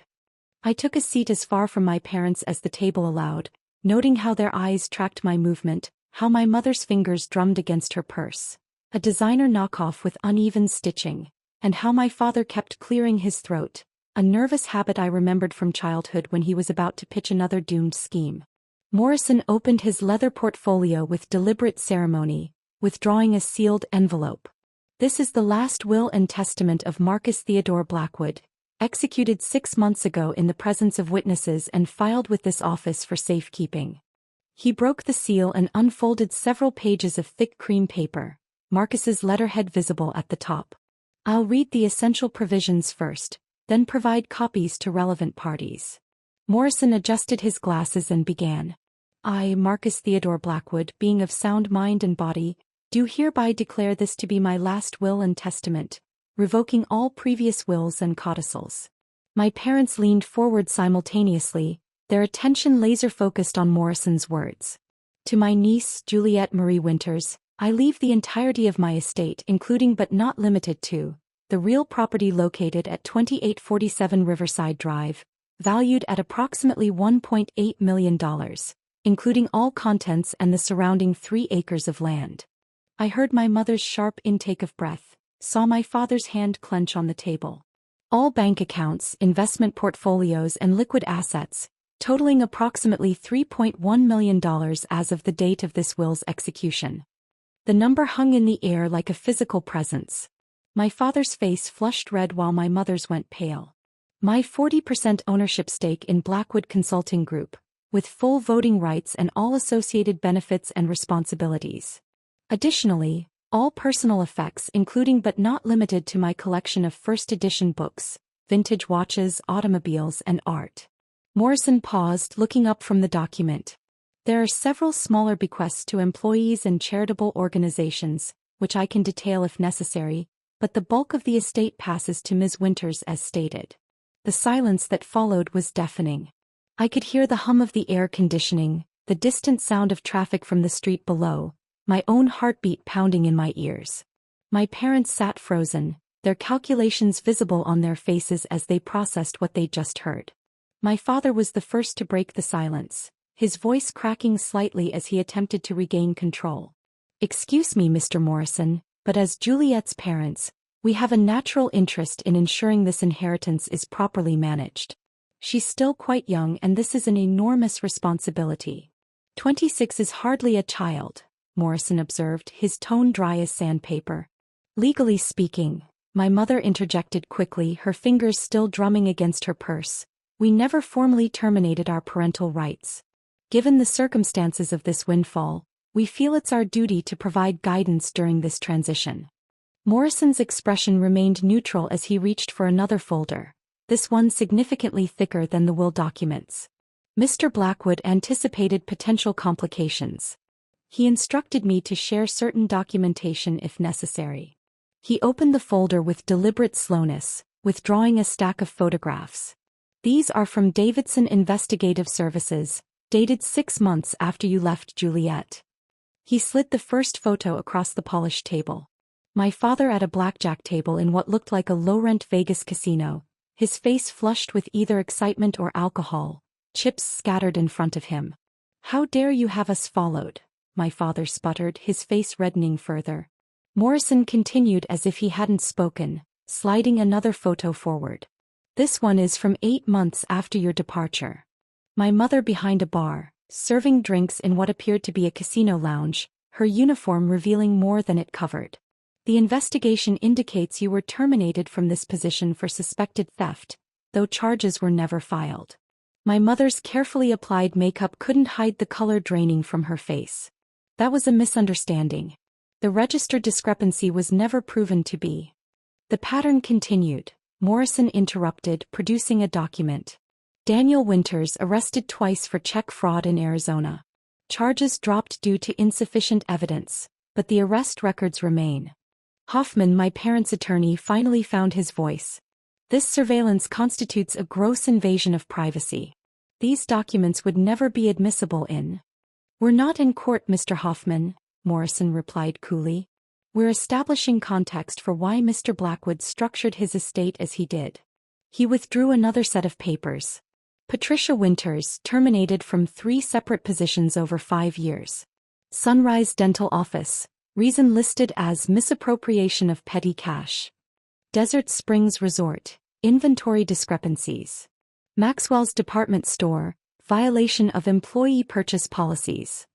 I took a seat as far from my parents as the table allowed, noting how their eyes tracked my movement, how my mother's fingers drummed against her purse, a designer knockoff with uneven stitching, and how my father kept clearing his throat, a nervous habit I remembered from childhood when he was about to pitch another doomed scheme. Morrison opened his leather portfolio with deliberate ceremony, withdrawing a sealed envelope. "This is the last will and testament of Marcus Theodore Blackwood, executed 6 months ago in the presence of witnesses and filed with this office for safekeeping." He broke the seal and unfolded several pages of thick cream paper, Marcus's letterhead visible at the top. "I'll read the essential provisions first, then provide copies to relevant parties." Morrison adjusted his glasses and began. "I, Marcus Theodore Blackwood, being of sound mind and body, do hereby declare this to be my last will and testament, revoking all previous wills and codicils." My parents leaned forward simultaneously, their attention laser-focused on Morrison's words. "To my niece, Juliette Marie Winters, I leave the entirety of my estate, including but not limited to the real property located at 2847 Riverside Drive, valued at approximately $1.8 million, including all contents and the surrounding 3 acres of land." I heard my mother's sharp intake of breath, saw my father's hand clench on the table. All bank accounts, investment portfolios and liquid assets, totaling approximately $3.1 million as of the date of this will's execution. The number hung in the air like a physical presence. My father's face flushed red while my mother's went pale. My 40% ownership stake in Blackwood Consulting Group, with full voting rights and all associated benefits and responsibilities. Additionally, all personal effects including but not limited to my collection of first edition books, vintage watches, automobiles and art. Morrison paused, looking up from the document. There are several smaller bequests to employees and charitable organizations, which I can detail if necessary, but the bulk of the estate passes to Ms. Winters as stated. The silence that followed was deafening. I could hear the hum of the air conditioning, the distant sound of traffic from the street below, my own heartbeat pounding in my ears. My parents sat frozen, their calculations visible on their faces as they processed what they'd just heard. My father was the first to break the silence, his voice cracking slightly as he attempted to regain control. "Excuse me, Mr. Morrison, but as Juliet's parents, we have a natural interest in ensuring this inheritance is properly managed. She's still quite young and this is an enormous responsibility." 26 is hardly a child, Morrison observed, his tone dry as sandpaper. "Legally speaking," my mother interjected quickly, her fingers still drumming against her purse, "we never formally terminated our parental rights. Given the circumstances of this windfall, we feel it's our duty to provide guidance during this transition." Morrison's expression remained neutral as he reached for another folder, this one significantly thicker than the will documents. Mr. Blackwood anticipated potential complications. He instructed me to share certain documentation if necessary. He opened the folder with deliberate slowness, withdrawing a stack of photographs. "These are from Davidson Investigative Services, dated 6 months after you left Juliet." He slid the first photo across the polished table. My father at a blackjack table in what looked like a low-rent Vegas casino, his face flushed with either excitement or alcohol, chips scattered in front of him. "How dare you have us followed?" my father sputtered, his face reddening further. Morrison continued as if he hadn't spoken, sliding another photo forward. "This one is from 8 months after your departure." My mother behind a bar, serving drinks in what appeared to be a casino lounge, her uniform revealing more than it covered. "The investigation indicates you were terminated from this position for suspected theft, though charges were never filed." My mother's carefully applied makeup couldn't hide the color draining from her face. "That was a misunderstanding. The registered discrepancy was never proven to be." The pattern continued, Morrison interrupted, producing a document. "Daniel Winters arrested twice for check fraud in Arizona. Charges dropped due to insufficient evidence, but the arrest records remain." Hoffman, my parents' attorney, finally found his voice. "This surveillance constitutes a gross invasion of privacy. These documents would never be admissible in." "We're not in court, Mr. Hoffman," Morrison replied coolly. "We're establishing context for why Mr. Blackwood structured his estate as he did." He withdrew another set of papers. "Patricia Winters, terminated from 3 separate positions over 5 years. Sunrise Dental Office. Reason listed as misappropriation of petty cash. Desert Springs Resort. Inventory discrepancies. Maxwell's Department Store. Violation of employee purchase policies."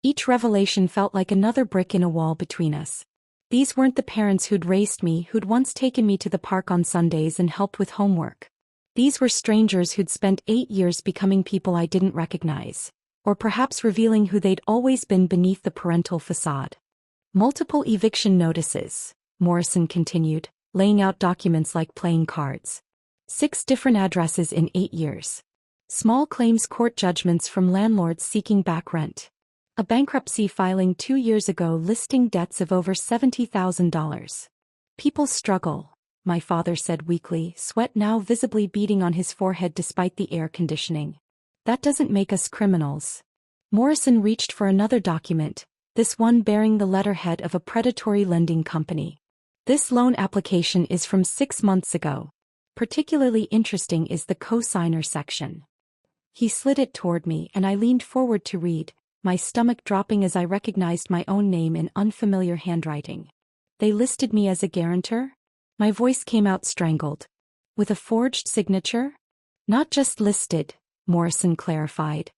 Each revelation felt like another brick in a wall between us. These weren't the parents who'd raised me, who'd once taken me to the park on Sundays and helped with homework. These were strangers who'd spent 8 years becoming people I didn't recognize, or perhaps revealing who they'd always been beneath the parental facade. "Multiple eviction notices," Morrison continued, laying out documents like playing cards. 6 different addresses in 8 years. Small claims court judgments from landlords seeking back rent. A bankruptcy filing 2 years ago listing debts of over $70,000. "People struggle," my father said weakly, sweat now visibly beading on his forehead despite the air conditioning. "That doesn't make us criminals." Morrison reached for another document, this one bearing the letterhead of a predatory lending company. "This loan application is from 6 months ago. Particularly interesting is the co-signer section." He slid it toward me and I leaned forward to read, my stomach dropping as I recognized my own name in unfamiliar handwriting. They listed me as a guarantor? My voice came out strangled. With a forged signature? Not just listed, Morrison clarified.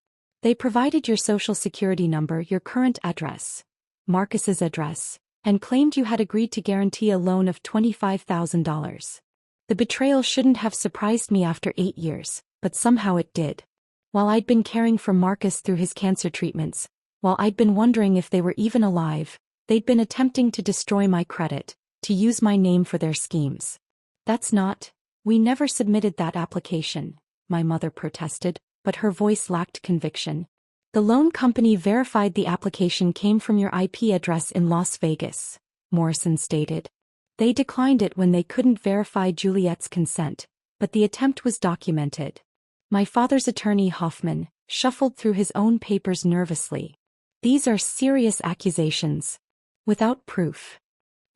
They provided your social security number, your current address, Marcus's address, and claimed you had agreed to guarantee a loan of $25,000. The betrayal shouldn't have surprised me after 8 years, but somehow it did. While I'd been caring for Marcus through his cancer treatments, while I'd been wondering if they were even alive, they'd been attempting to destroy my credit, to use my name for their schemes. We never submitted that application, my mother protested, but her voice lacked conviction. The loan company verified the application came from your IP address in Las Vegas, Morrison stated. They declined it when they couldn't verify Juliet's consent, but the attempt was documented. My father's attorney Hoffman shuffled through his own papers nervously. These are serious accusations. Without proof.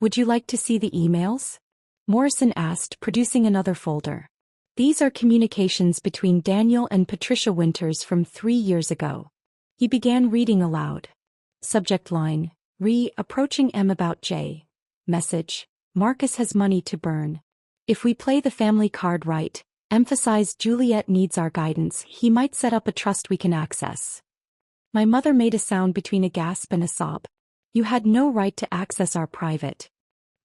Would you like to see the emails? Morrison asked, producing another folder. These are communications between Daniel and Patricia Winters from 3 years ago. He began reading aloud. Subject line, approaching M about J. Message, Marcus has money to burn. If we play the family card right, emphasize Juliet needs our guidance, he might set up a trust we can access. My mother made a sound between a gasp and a sob. You had no right to access our private.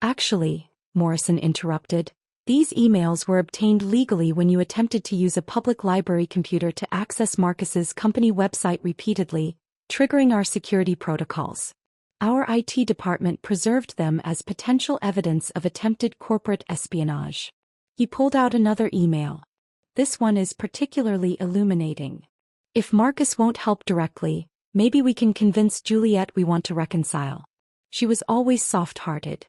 Actually, Morrison interrupted, these emails were obtained legally when you attempted to use a public library computer to access Marcus's company website repeatedly, triggering our security protocols. Our IT department preserved them as potential evidence of attempted corporate espionage. He pulled out another email. This one is particularly illuminating. If Marcus won't help directly, maybe we can convince Juliet we want to reconcile. She was always soft-hearted.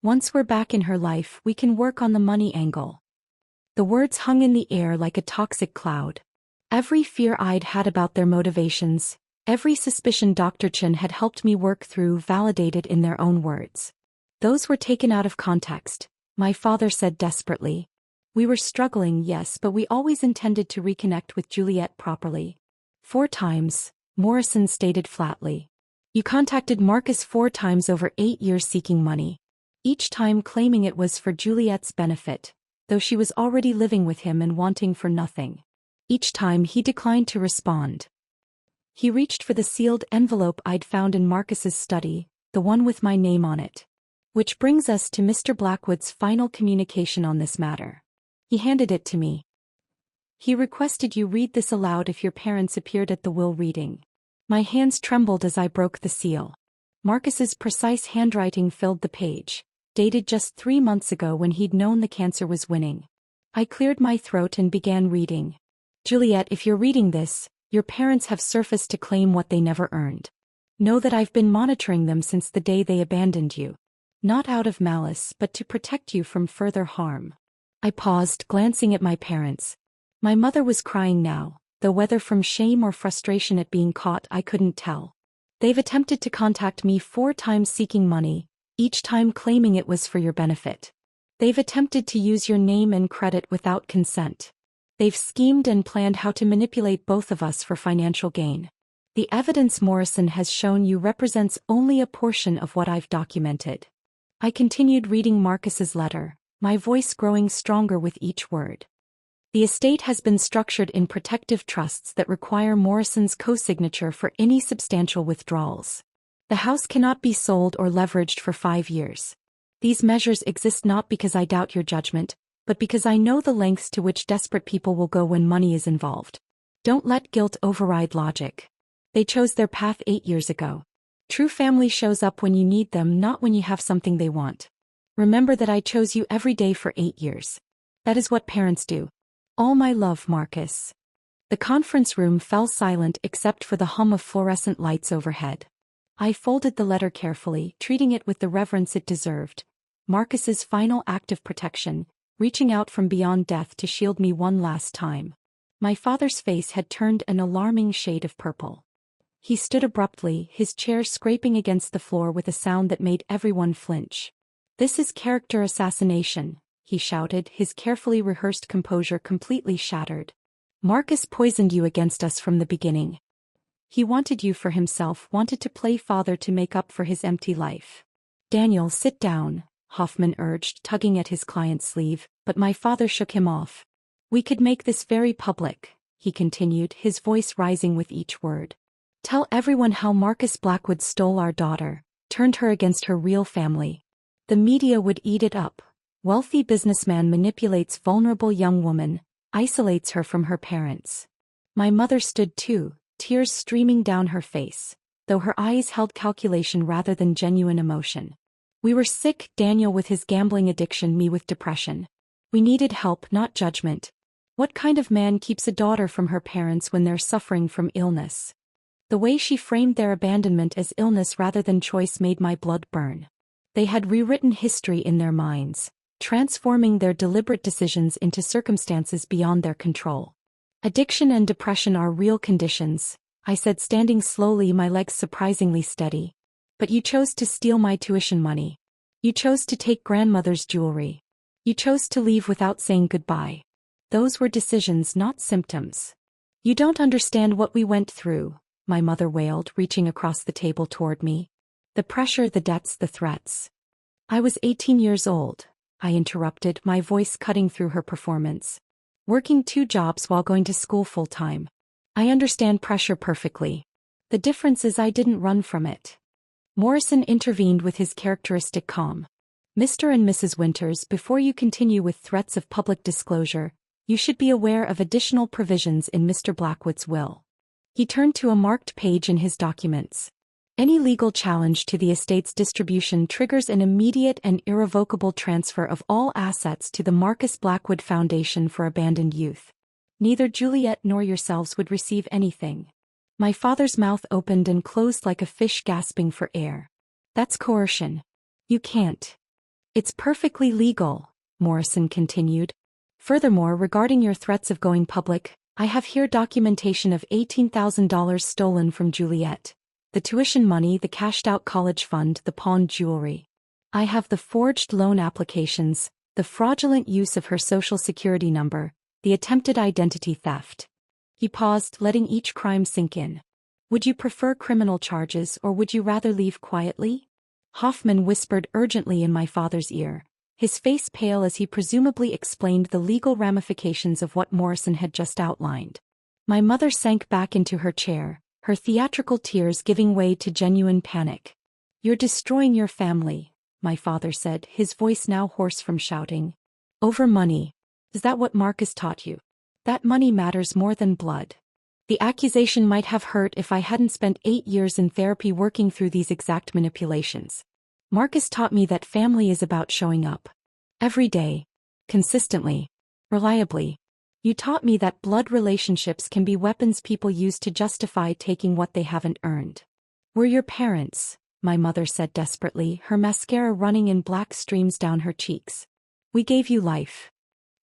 Once we're back in her life, we can work on the money angle. The words hung in the air like a toxic cloud. Every fear I'd had about their motivations, every suspicion Dr. Chen had helped me work through validated in their own words. Those were taken out of context, my father said desperately. We were struggling, yes, but we always intended to reconnect with Juliet properly. 4 times, Morrison stated flatly. You contacted Marcus 4 times over 8 years seeking money. Each time claiming it was for Juliet's benefit, though she was already living with him and wanting for nothing. Each time he declined to respond. He reached for the sealed envelope I'd found in Marcus's study, the one with my name on it. Which brings us to Mr. Blackwood's final communication on this matter. He handed it to me. He requested you read this aloud if your parents appeared at the will reading. My hands trembled as I broke the seal. Marcus's precise handwriting filled the page, dated just 3 months ago when he'd known the cancer was winning. I cleared my throat and began reading. Juliet, if you're reading this, your parents have surfaced to claim what they never earned. Know that I've been monitoring them since the day they abandoned you. Not out of malice, but to protect you from further harm. I paused, glancing at my parents. My mother was crying now, though whether from shame or frustration at being caught I couldn't tell. They've attempted to contact me 4 times seeking money, each time claiming it was for your benefit. They've attempted to use your name and credit without consent. They've schemed and planned how to manipulate both of us for financial gain. The evidence Morrison has shown you represents only a portion of what I've documented. I continued reading Marcus's letter, my voice growing stronger with each word. The estate has been structured in protective trusts that require Morrison's co-signature for any substantial withdrawals. The house cannot be sold or leveraged for 5 years. These measures exist not because I doubt your judgment, but because I know the lengths to which desperate people will go when money is involved. Don't let guilt override logic. They chose their path 8 years ago. True family shows up when you need them, not when you have something they want. Remember that I chose you every day for 8 years. That is what parents do. All my love, Marcus. The conference room fell silent except for the hum of fluorescent lights overhead. I folded the letter carefully, treating it with the reverence it deserved. Marcus's final act of protection, reaching out from beyond death to shield me one last time. My father's face had turned an alarming shade of purple. He stood abruptly, his chair scraping against the floor with a sound that made everyone flinch. This is character assassination, he shouted, his carefully rehearsed composure completely shattered. Marcus poisoned you against us from the beginning. He wanted you for himself, wanted to play father to make up for his empty life. Daniel, sit down, Hoffman urged, tugging at his client's sleeve, but my father shook him off. We could make this very public, he continued, his voice rising with each word. Tell everyone how Marcus Blackwood stole our daughter, turned her against her real family. The media would eat it up. Wealthy businessman manipulates vulnerable young woman, isolates her from her parents. My mother stood too, tears streaming down her face, though her eyes held calculation rather than genuine emotion. We were sick, Daniel with his gambling addiction, me with depression. We needed help, not judgment. What kind of man keeps a daughter from her parents when they're suffering from illness? The way she framed their abandonment as illness rather than choice made my blood burn. They had rewritten history in their minds, transforming their deliberate decisions into circumstances beyond their control. Addiction and depression are real conditions, I said, standing slowly, my legs surprisingly steady. But you chose to steal my tuition money. You chose to take grandmother's jewelry. You chose to leave without saying goodbye. Those were decisions, not symptoms. You don't understand what we went through, my mother wailed, reaching across the table toward me. The pressure, the debts, the threats. I was 18 years old, I interrupted, my voice cutting through her performance. Working 2 jobs while going to school full-time. I understand pressure perfectly. The difference is I didn't run from it. Morrison intervened with his characteristic calm. Mr. and Mrs. Winters, before you continue with threats of public disclosure, you should be aware of additional provisions in Mr. Blackwood's will. He turned to a marked page in his documents. Any legal challenge to the estate's distribution triggers an immediate and irrevocable transfer of all assets to the Marcus Blackwood Foundation for Abandoned Youth. Neither Juliet nor yourselves would receive anything. My father's mouth opened and closed like a fish gasping for air. That's coercion. You can't. It's perfectly legal, Morrison continued. Furthermore, regarding your threats of going public, I have here documentation of $18,000 stolen from Juliet. The tuition money, the cashed-out college fund, the pawned jewelry. I have the forged loan applications, the fraudulent use of her social security number, the attempted identity theft. He paused, letting each crime sink in. Would you prefer criminal charges or would you rather leave quietly? Hoffman whispered urgently in my father's ear, his face pale as he presumably explained the legal ramifications of what Morrison had just outlined. My mother sank back into her chair, her theatrical tears giving way to genuine panic. You're destroying your family, my father said, his voice now hoarse from shouting. Over money. Is that what Marcus taught you? That money matters more than blood. The accusation might have hurt if I hadn't spent 8 years in therapy working through these exact manipulations. Marcus taught me that family is about showing up. Every day. Consistently. Reliably. You taught me that blood relationships can be weapons people use to justify taking what they haven't earned. We're your parents, my mother said desperately, her mascara running in black streams down her cheeks. We gave you life.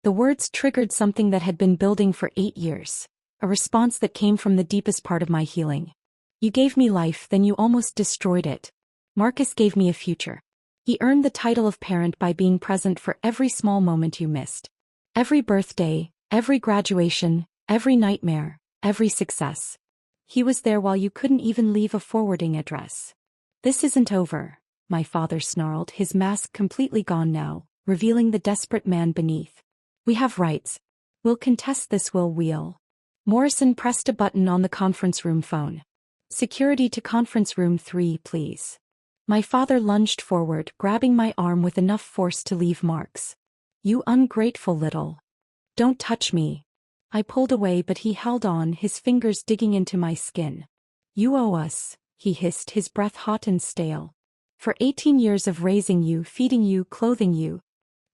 The words triggered something that had been building for 8 years, a response that came from the deepest part of my healing. You gave me life, then you almost destroyed it. Marcus gave me a future. He earned the title of parent by being present for every small moment you missed. Every birthday, every graduation, every nightmare, every success. He was there while you couldn't even leave a forwarding address. This isn't over, my father snarled, his mask completely gone now, revealing the desperate man beneath. We have rights. We'll contest this will. Morrison pressed a button on the conference room phone. Security to conference room 3, please. My father lunged forward, grabbing my arm with enough force to leave marks. You ungrateful little. Don't touch me. I pulled away, but he held on, his fingers digging into my skin. You owe us, he hissed, his breath hot and stale. For 18 years of raising you, feeding you, clothing you.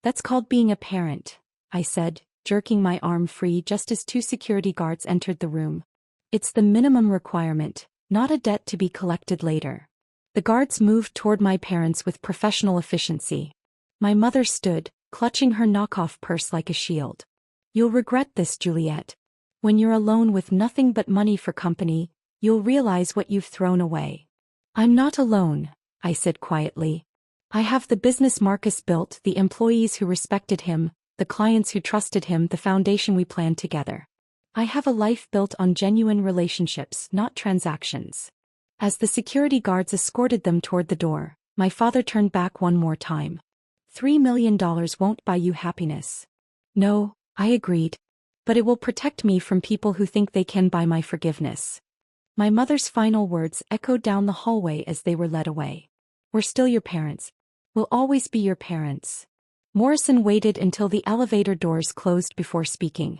That's called being a parent, I said, jerking my arm free just as 2 security guards entered the room. It's the minimum requirement, not a debt to be collected later. The guards moved toward my parents with professional efficiency. My mother stood, clutching her knockoff purse like a shield. You'll regret this, Juliet. When you're alone with nothing but money for company, you'll realize what you've thrown away. I'm not alone, I said quietly. I have the business Marcus built, the employees who respected him, the clients who trusted him, the foundation we planned together. I have a life built on genuine relationships, not transactions. As the security guards escorted them toward the door, My father turned back one more time. $3 million won't buy you happiness. No, I agreed. But it will protect me from people who think they can buy my forgiveness. My mother's final words echoed down the hallway as they were led away. We're still your parents. We'll always be your parents. Morrison waited until the elevator doors closed before speaking.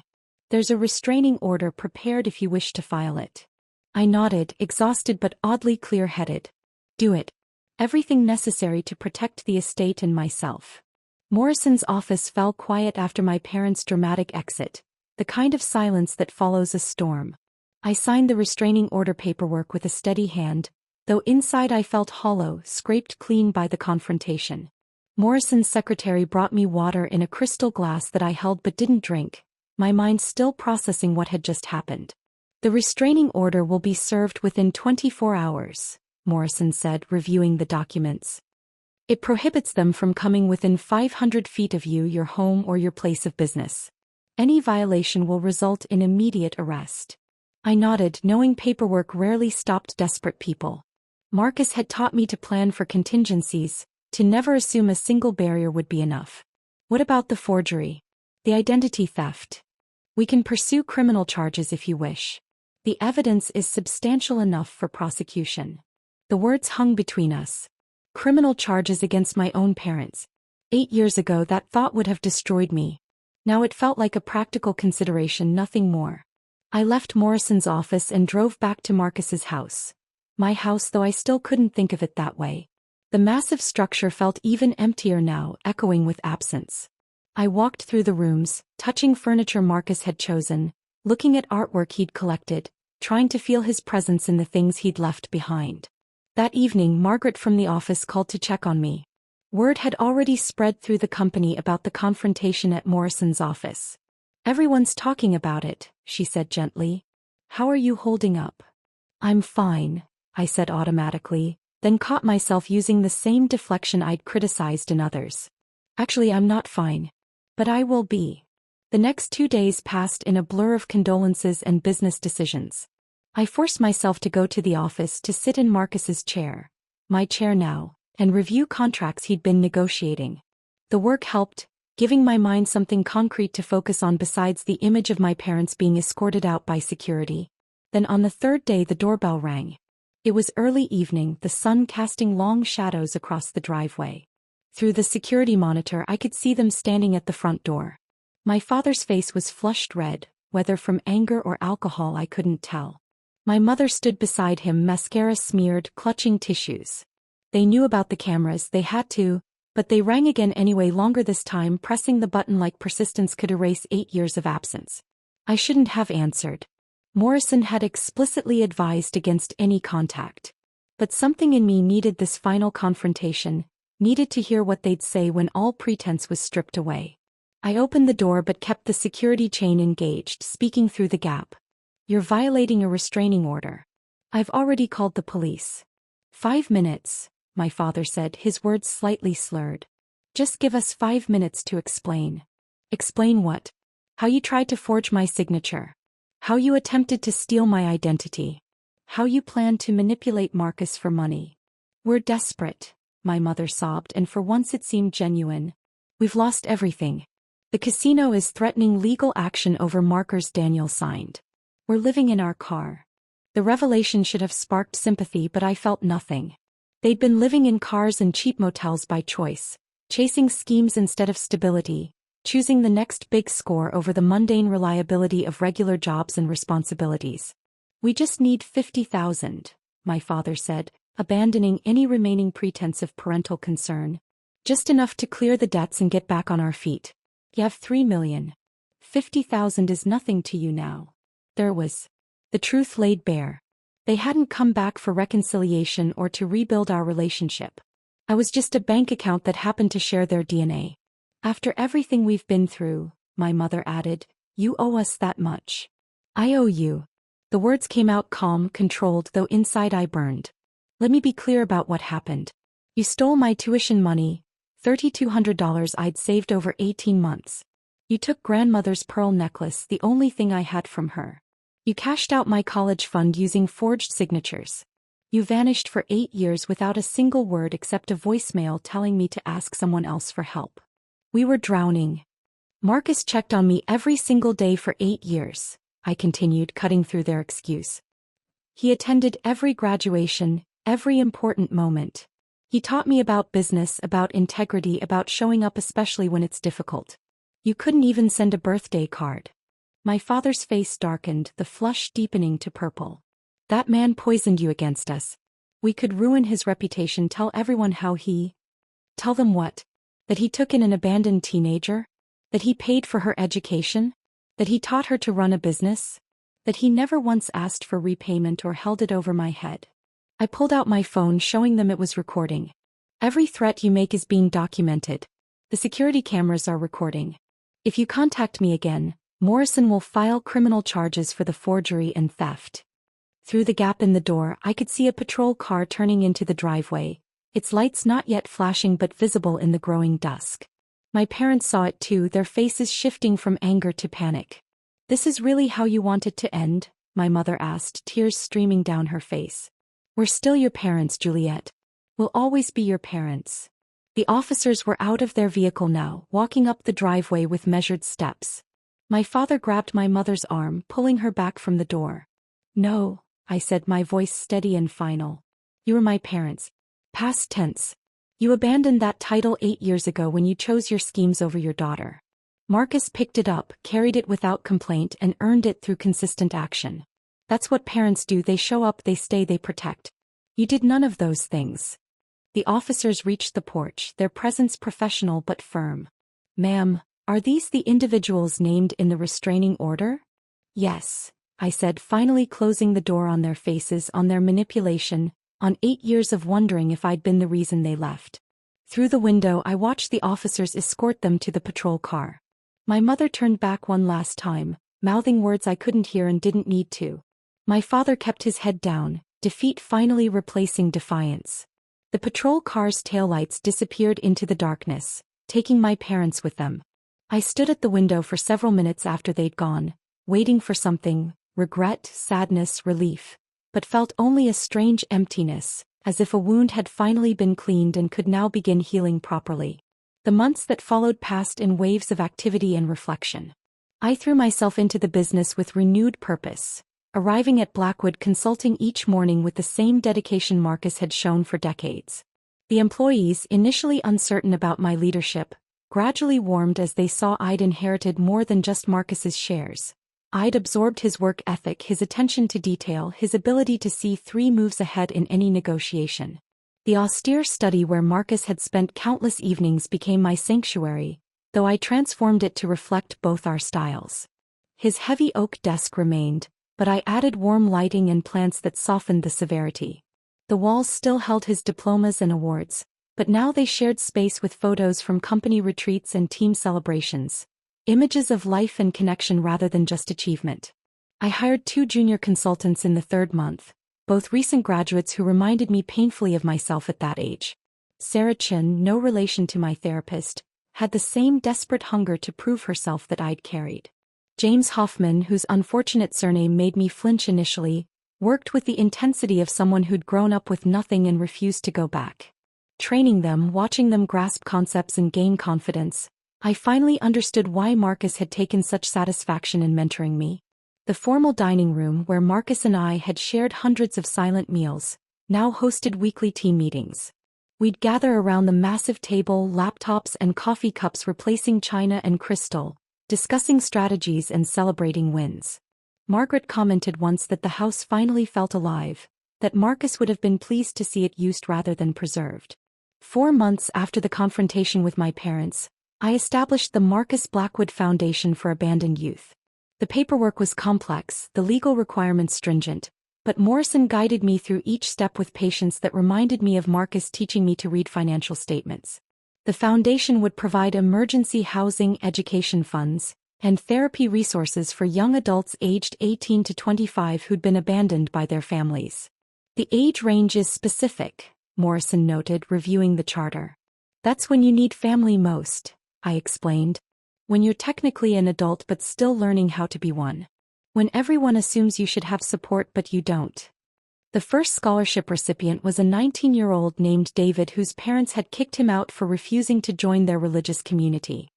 There's a restraining order prepared if you wish to file it. I nodded, exhausted but oddly clear-headed. Do it. Everything necessary to protect the estate and myself. Morrison's office fell quiet after my parents' dramatic exit, the kind of silence that follows a storm. I signed the restraining order paperwork with a steady hand, though inside I felt hollow, scraped clean by the confrontation. Morrison's secretary brought me water in a crystal glass that I held but didn't drink, my mind still processing what had just happened. The restraining order will be served within 24 hours, Morrison said, reviewing the documents. It prohibits them from coming within 500 feet of you, your home, or your place of business. Any violation will result in immediate arrest. I nodded, knowing paperwork rarely stopped desperate people. Marcus had taught me to plan for contingencies, to never assume a single barrier would be enough. What about the forgery? The identity theft? We can pursue criminal charges if you wish. The evidence is substantial enough for prosecution. The words hung between us. Criminal charges against my own parents. 8 years ago that thought would have destroyed me. Now it felt like a practical consideration, nothing more. I left Morrison's office and drove back to Marcus's house. My house, though I still couldn't think of it that way. The massive structure felt even emptier now, echoing with absence. I walked through the rooms, touching furniture Marcus had chosen, looking at artwork he'd collected, trying to feel his presence in the things he'd left behind. That evening, Margaret from the office called to check on me. Word had already spread through the company about the confrontation at Morrison's office. Everyone's talking about it, she said gently. How are you holding up? I'm fine, I said automatically, then caught myself using the same deflection I'd criticized in others. Actually, I'm not fine. But I will be. The next 2 days passed in a blur of condolences and business decisions. I forced myself to go to the office to sit in Marcus's chair, my chair now, and review contracts he'd been negotiating. The work helped, giving my mind something concrete to focus on besides the image of my parents being escorted out by security. Then on the third day the doorbell rang. It was early evening, the sun casting long shadows across the driveway. Through the security monitor I could see them standing at the front door. My father's face was flushed red, whether from anger or alcohol I couldn't tell. My mother stood beside him, mascara smeared, clutching tissues. They knew about the cameras, they had to, but they rang again anyway, longer this time, pressing the button like persistence could erase 8 years of absence. I shouldn't have answered. Morrison had explicitly advised against any contact. But something in me needed this final confrontation, needed to hear what they'd say when all pretense was stripped away. I opened the door but kept the security chain engaged, speaking through the gap. You're violating a restraining order. I've already called the police. 5 minutes, my father said, his words slightly slurred. Just give us 5 minutes to explain. Explain what? How you tried to forge my signature. How you attempted to steal my identity. How you planned to manipulate Marcus for money. We're desperate, my mother sobbed, and for once it seemed genuine. We've lost everything. The casino is threatening legal action over markers Daniel signed. We're living in our car. The revelation should have sparked sympathy, but I felt nothing. They'd been living in cars and cheap motels by choice, chasing schemes instead of stability, choosing the next big score over the mundane reliability of regular jobs and responsibilities. We just need 50,000, my father said, abandoning any remaining pretense of parental concern. Just enough to clear the debts and get back on our feet. You have 3 million. 50,000 is nothing to you now. There was. The truth laid bare. They hadn't come back for reconciliation or to rebuild our relationship. I was just a bank account that happened to share their DNA. After everything we've been through, my mother added, you owe us that much. I owe you. The words came out calm, controlled, though inside I burned. Let me be clear about what happened. You stole my tuition money, $3,200 I'd saved over 18 months. You took grandmother's pearl necklace, the only thing I had from her. You cashed out my college fund using forged signatures. You vanished for 8 years without a single word except a voicemail telling me to ask someone else for help. We were drowning. Marcus checked on me every single day for 8 years, I continued, cutting through their excuse. He attended every graduation, every important moment. He taught me about business, about integrity, about showing up especially when it's difficult. You couldn't even send a birthday card. My father's face darkened, the flush deepening to purple. That man poisoned you against us. We could ruin his reputation. Tell everyone how he... Tell them what? That he took in an abandoned teenager? That he paid for her education? That he taught her to run a business? That he never once asked for repayment or held it over my head? I pulled out my phone, showing them it was recording. Every threat you make is being documented. The security cameras are recording. If you contact me again, Morrison will file criminal charges for the forgery and theft. Through the gap in the door, I could see a patrol car turning into the driveway, its lights not yet flashing but visible in the growing dusk. My parents saw it too, their faces shifting from anger to panic. "This is really how you want it to end?" my mother asked, tears streaming down her face. "We're still your parents, Juliet. We'll always be your parents." The officers were out of their vehicle now, walking up the driveway with measured steps. My father grabbed my mother's arm, pulling her back from the door. "No," I said, my voice steady and final. "You were my parents. Past tense. You abandoned that title 8 years ago when you chose your schemes over your daughter. Marcus picked it up, carried it without complaint, and earned it through consistent action. That's what parents do. They show up, they stay, they protect. You did none of those things." The officers reached the porch, their presence professional but firm. "Ma'am, are these the individuals named in the restraining order?" "Yes," I said, finally closing the door on their faces, on their manipulation, on 8 years of wondering if I'd been the reason they left. Through the window, I watched the officers escort them to the patrol car. My mother turned back one last time, mouthing words I couldn't hear and didn't need to. My father kept his head down, defeat finally replacing defiance. The patrol car's taillights disappeared into the darkness, taking my parents with them. I stood at the window for several minutes after they'd gone, waiting for something, regret, sadness, relief, but felt only a strange emptiness, as if a wound had finally been cleaned and could now begin healing properly. The months that followed passed in waves of activity and reflection. I threw myself into the business with renewed purpose, arriving at Blackwood Consulting each morning with the same dedication Marcus had shown for decades. The employees, initially uncertain about my leadership, gradually warmed as they saw I'd inherited more than just Marcus's shares. I'd absorbed his work ethic, his attention to detail, his ability to see 3 moves ahead in any negotiation. The austere study where Marcus had spent countless evenings became my sanctuary, though I transformed it to reflect both our styles. His heavy oak desk remained, but I added warm lighting and plants that softened the severity. The walls still held his diplomas and awards, but now they shared space with photos from company retreats and team celebrations, images of life and connection rather than just achievement. I hired 2 junior consultants in the 3rd month, both recent graduates who reminded me painfully of myself at that age. Sarah Chin, no relation to my therapist, had the same desperate hunger to prove herself that I'd carried. James Hoffman, whose unfortunate surname made me flinch initially, worked with the intensity of someone who'd grown up with nothing and refused to go back. Training them, watching them grasp concepts and gain confidence, I finally understood why Marcus had taken such satisfaction in mentoring me. The formal dining room where Marcus and I had shared hundreds of silent meals, now hosted weekly team meetings. We'd gather around the massive table, laptops and coffee cups replacing china and crystal, discussing strategies and celebrating wins. Margaret commented once that the house finally felt alive, that Marcus would have been pleased to see it used rather than preserved. 4 months after the confrontation with my parents, I established the Marcus Blackwood Foundation for Abandoned Youth. The paperwork was complex, the legal requirements stringent, but Morrison guided me through each step with patience that reminded me of Marcus teaching me to read financial statements. The foundation would provide emergency housing, education funds, and therapy resources for young adults aged 18 to 25 who'd been abandoned by their families. The age range is specific, Morrison noted, reviewing the charter. That's when you need family most, I explained. When you're technically an adult but still learning how to be one. When everyone assumes you should have support but you don't. The first scholarship recipient was a 19-year-old named David whose parents had kicked him out for refusing to join their religious community.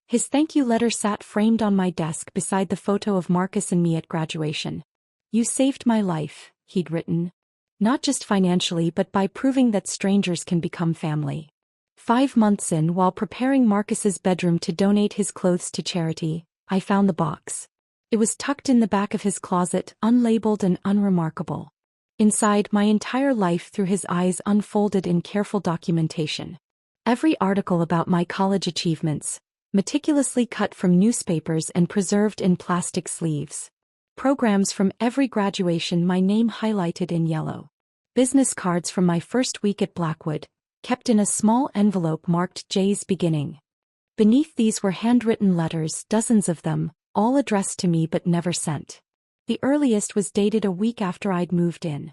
His thank you letter sat framed on my desk beside the photo of Marcus and me at graduation. "You saved my life," he'd written. "Not just financially but by proving that strangers can become family." 5 months in, while preparing Marcus's bedroom to donate his clothes to charity, I found the box. It was tucked in the back of his closet, unlabeled and unremarkable. Inside, my entire life through his eyes unfolded in careful documentation. Every article about my college achievements, meticulously cut from newspapers and preserved in plastic sleeves. Programs from every graduation, my name highlighted in yellow. Business cards from my first week at Blackwood, kept in a small envelope marked J's beginning. Beneath these were handwritten letters, dozens of them, all addressed to me but never sent. The earliest was dated a week after I'd moved in.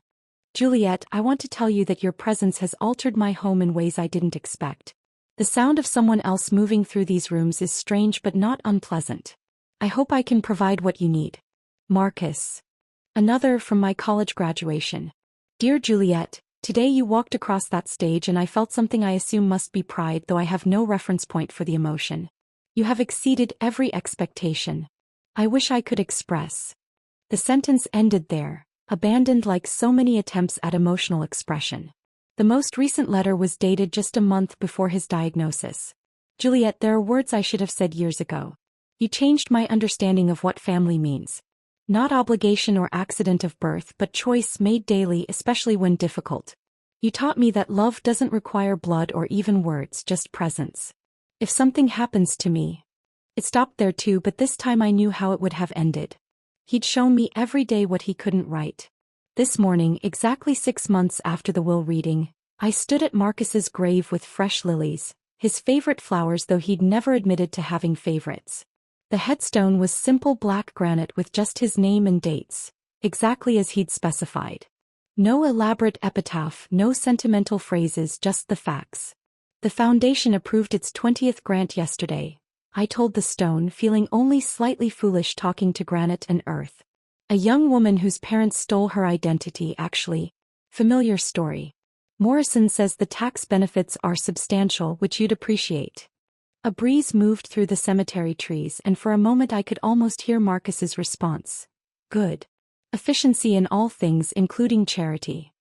"Juliet, I want to tell you that your presence has altered my home in ways I didn't expect. The sound of someone else moving through these rooms is strange but not unpleasant. I hope I can provide what you need. Marcus." Another from my college graduation. "Dear Juliet, today you walked across that stage and I felt something I assume must be pride, though I have no reference point for the emotion. You have exceeded every expectation. I wish I could express." The sentence ended there, abandoned like so many attempts at emotional expression. The most recent letter was dated just a month before his diagnosis. "Juliet, there are words I should have said years ago. You changed my understanding of what family means. Not obligation or accident of birth but choice made daily, especially when difficult. You taught me that love doesn't require blood or even words, just presence. If something happens to me..." It stopped there too, but this time I knew how it would have ended. He'd shown me every day what he couldn't write. This morning, exactly 6 months after the will reading, I stood at Marcus's grave with fresh lilies, his favorite flowers though he'd never admitted to having favorites. The headstone was simple black granite with just his name and dates, exactly as he'd specified. No elaborate epitaph, no sentimental phrases, just the facts. "The foundation approved its 20th grant yesterday," I told the stone, feeling only slightly foolish talking to granite and earth. A young woman whose parents stole her identity, actually. Familiar story. "Morrison says the tax benefits are substantial, which you'd appreciate." A breeze moved through the cemetery trees and for a moment I could almost hear Marcus's response. "Good. Efficiency in all things, including charity."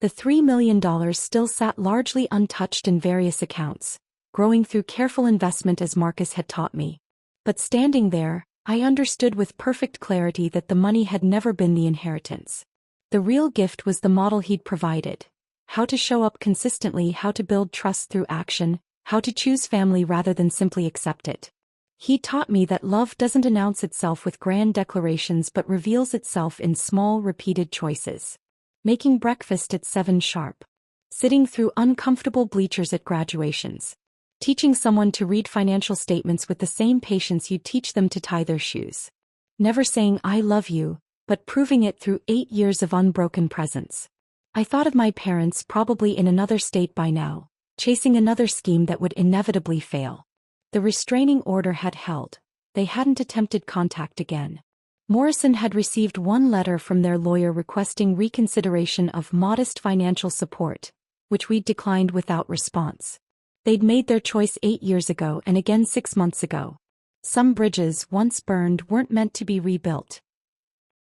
The $3 million still sat largely untouched in various accounts, growing through careful investment as Marcus had taught me. But standing there, I understood with perfect clarity that the money had never been the inheritance. The real gift was the model he'd provided. How to show up consistently, how to build trust through action, how to choose family rather than simply accept it. He taught me that love doesn't announce itself with grand declarations but reveals itself in small, repeated choices. Making breakfast at 7 sharp. Sitting through uncomfortable bleachers at graduations. Teaching someone to read financial statements with the same patience you'd teach them to tie their shoes. Never saying "I love you," but proving it through 8 years of unbroken presence. I thought of my parents, probably in another state by now, chasing another scheme that would inevitably fail. The restraining order had held. They hadn't attempted contact again. Morrison had received one letter from their lawyer requesting reconsideration of modest financial support, which we'd declined without response. They'd made their choice 8 years ago and again 6 months ago. Some bridges, once burned, weren't meant to be rebuilt.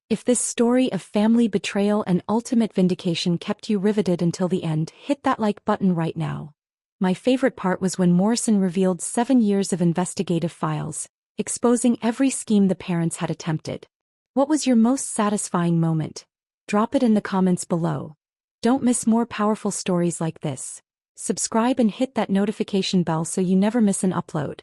If this story of family betrayal and ultimate vindication kept you riveted until the end, hit that like button right now. My favorite part was when Morrison revealed 7 years of investigative files, exposing every scheme the parents had attempted. What was your most satisfying moment? Drop it in the comments below. Don't miss more powerful stories like this. Subscribe and hit that notification bell so you never miss an upload.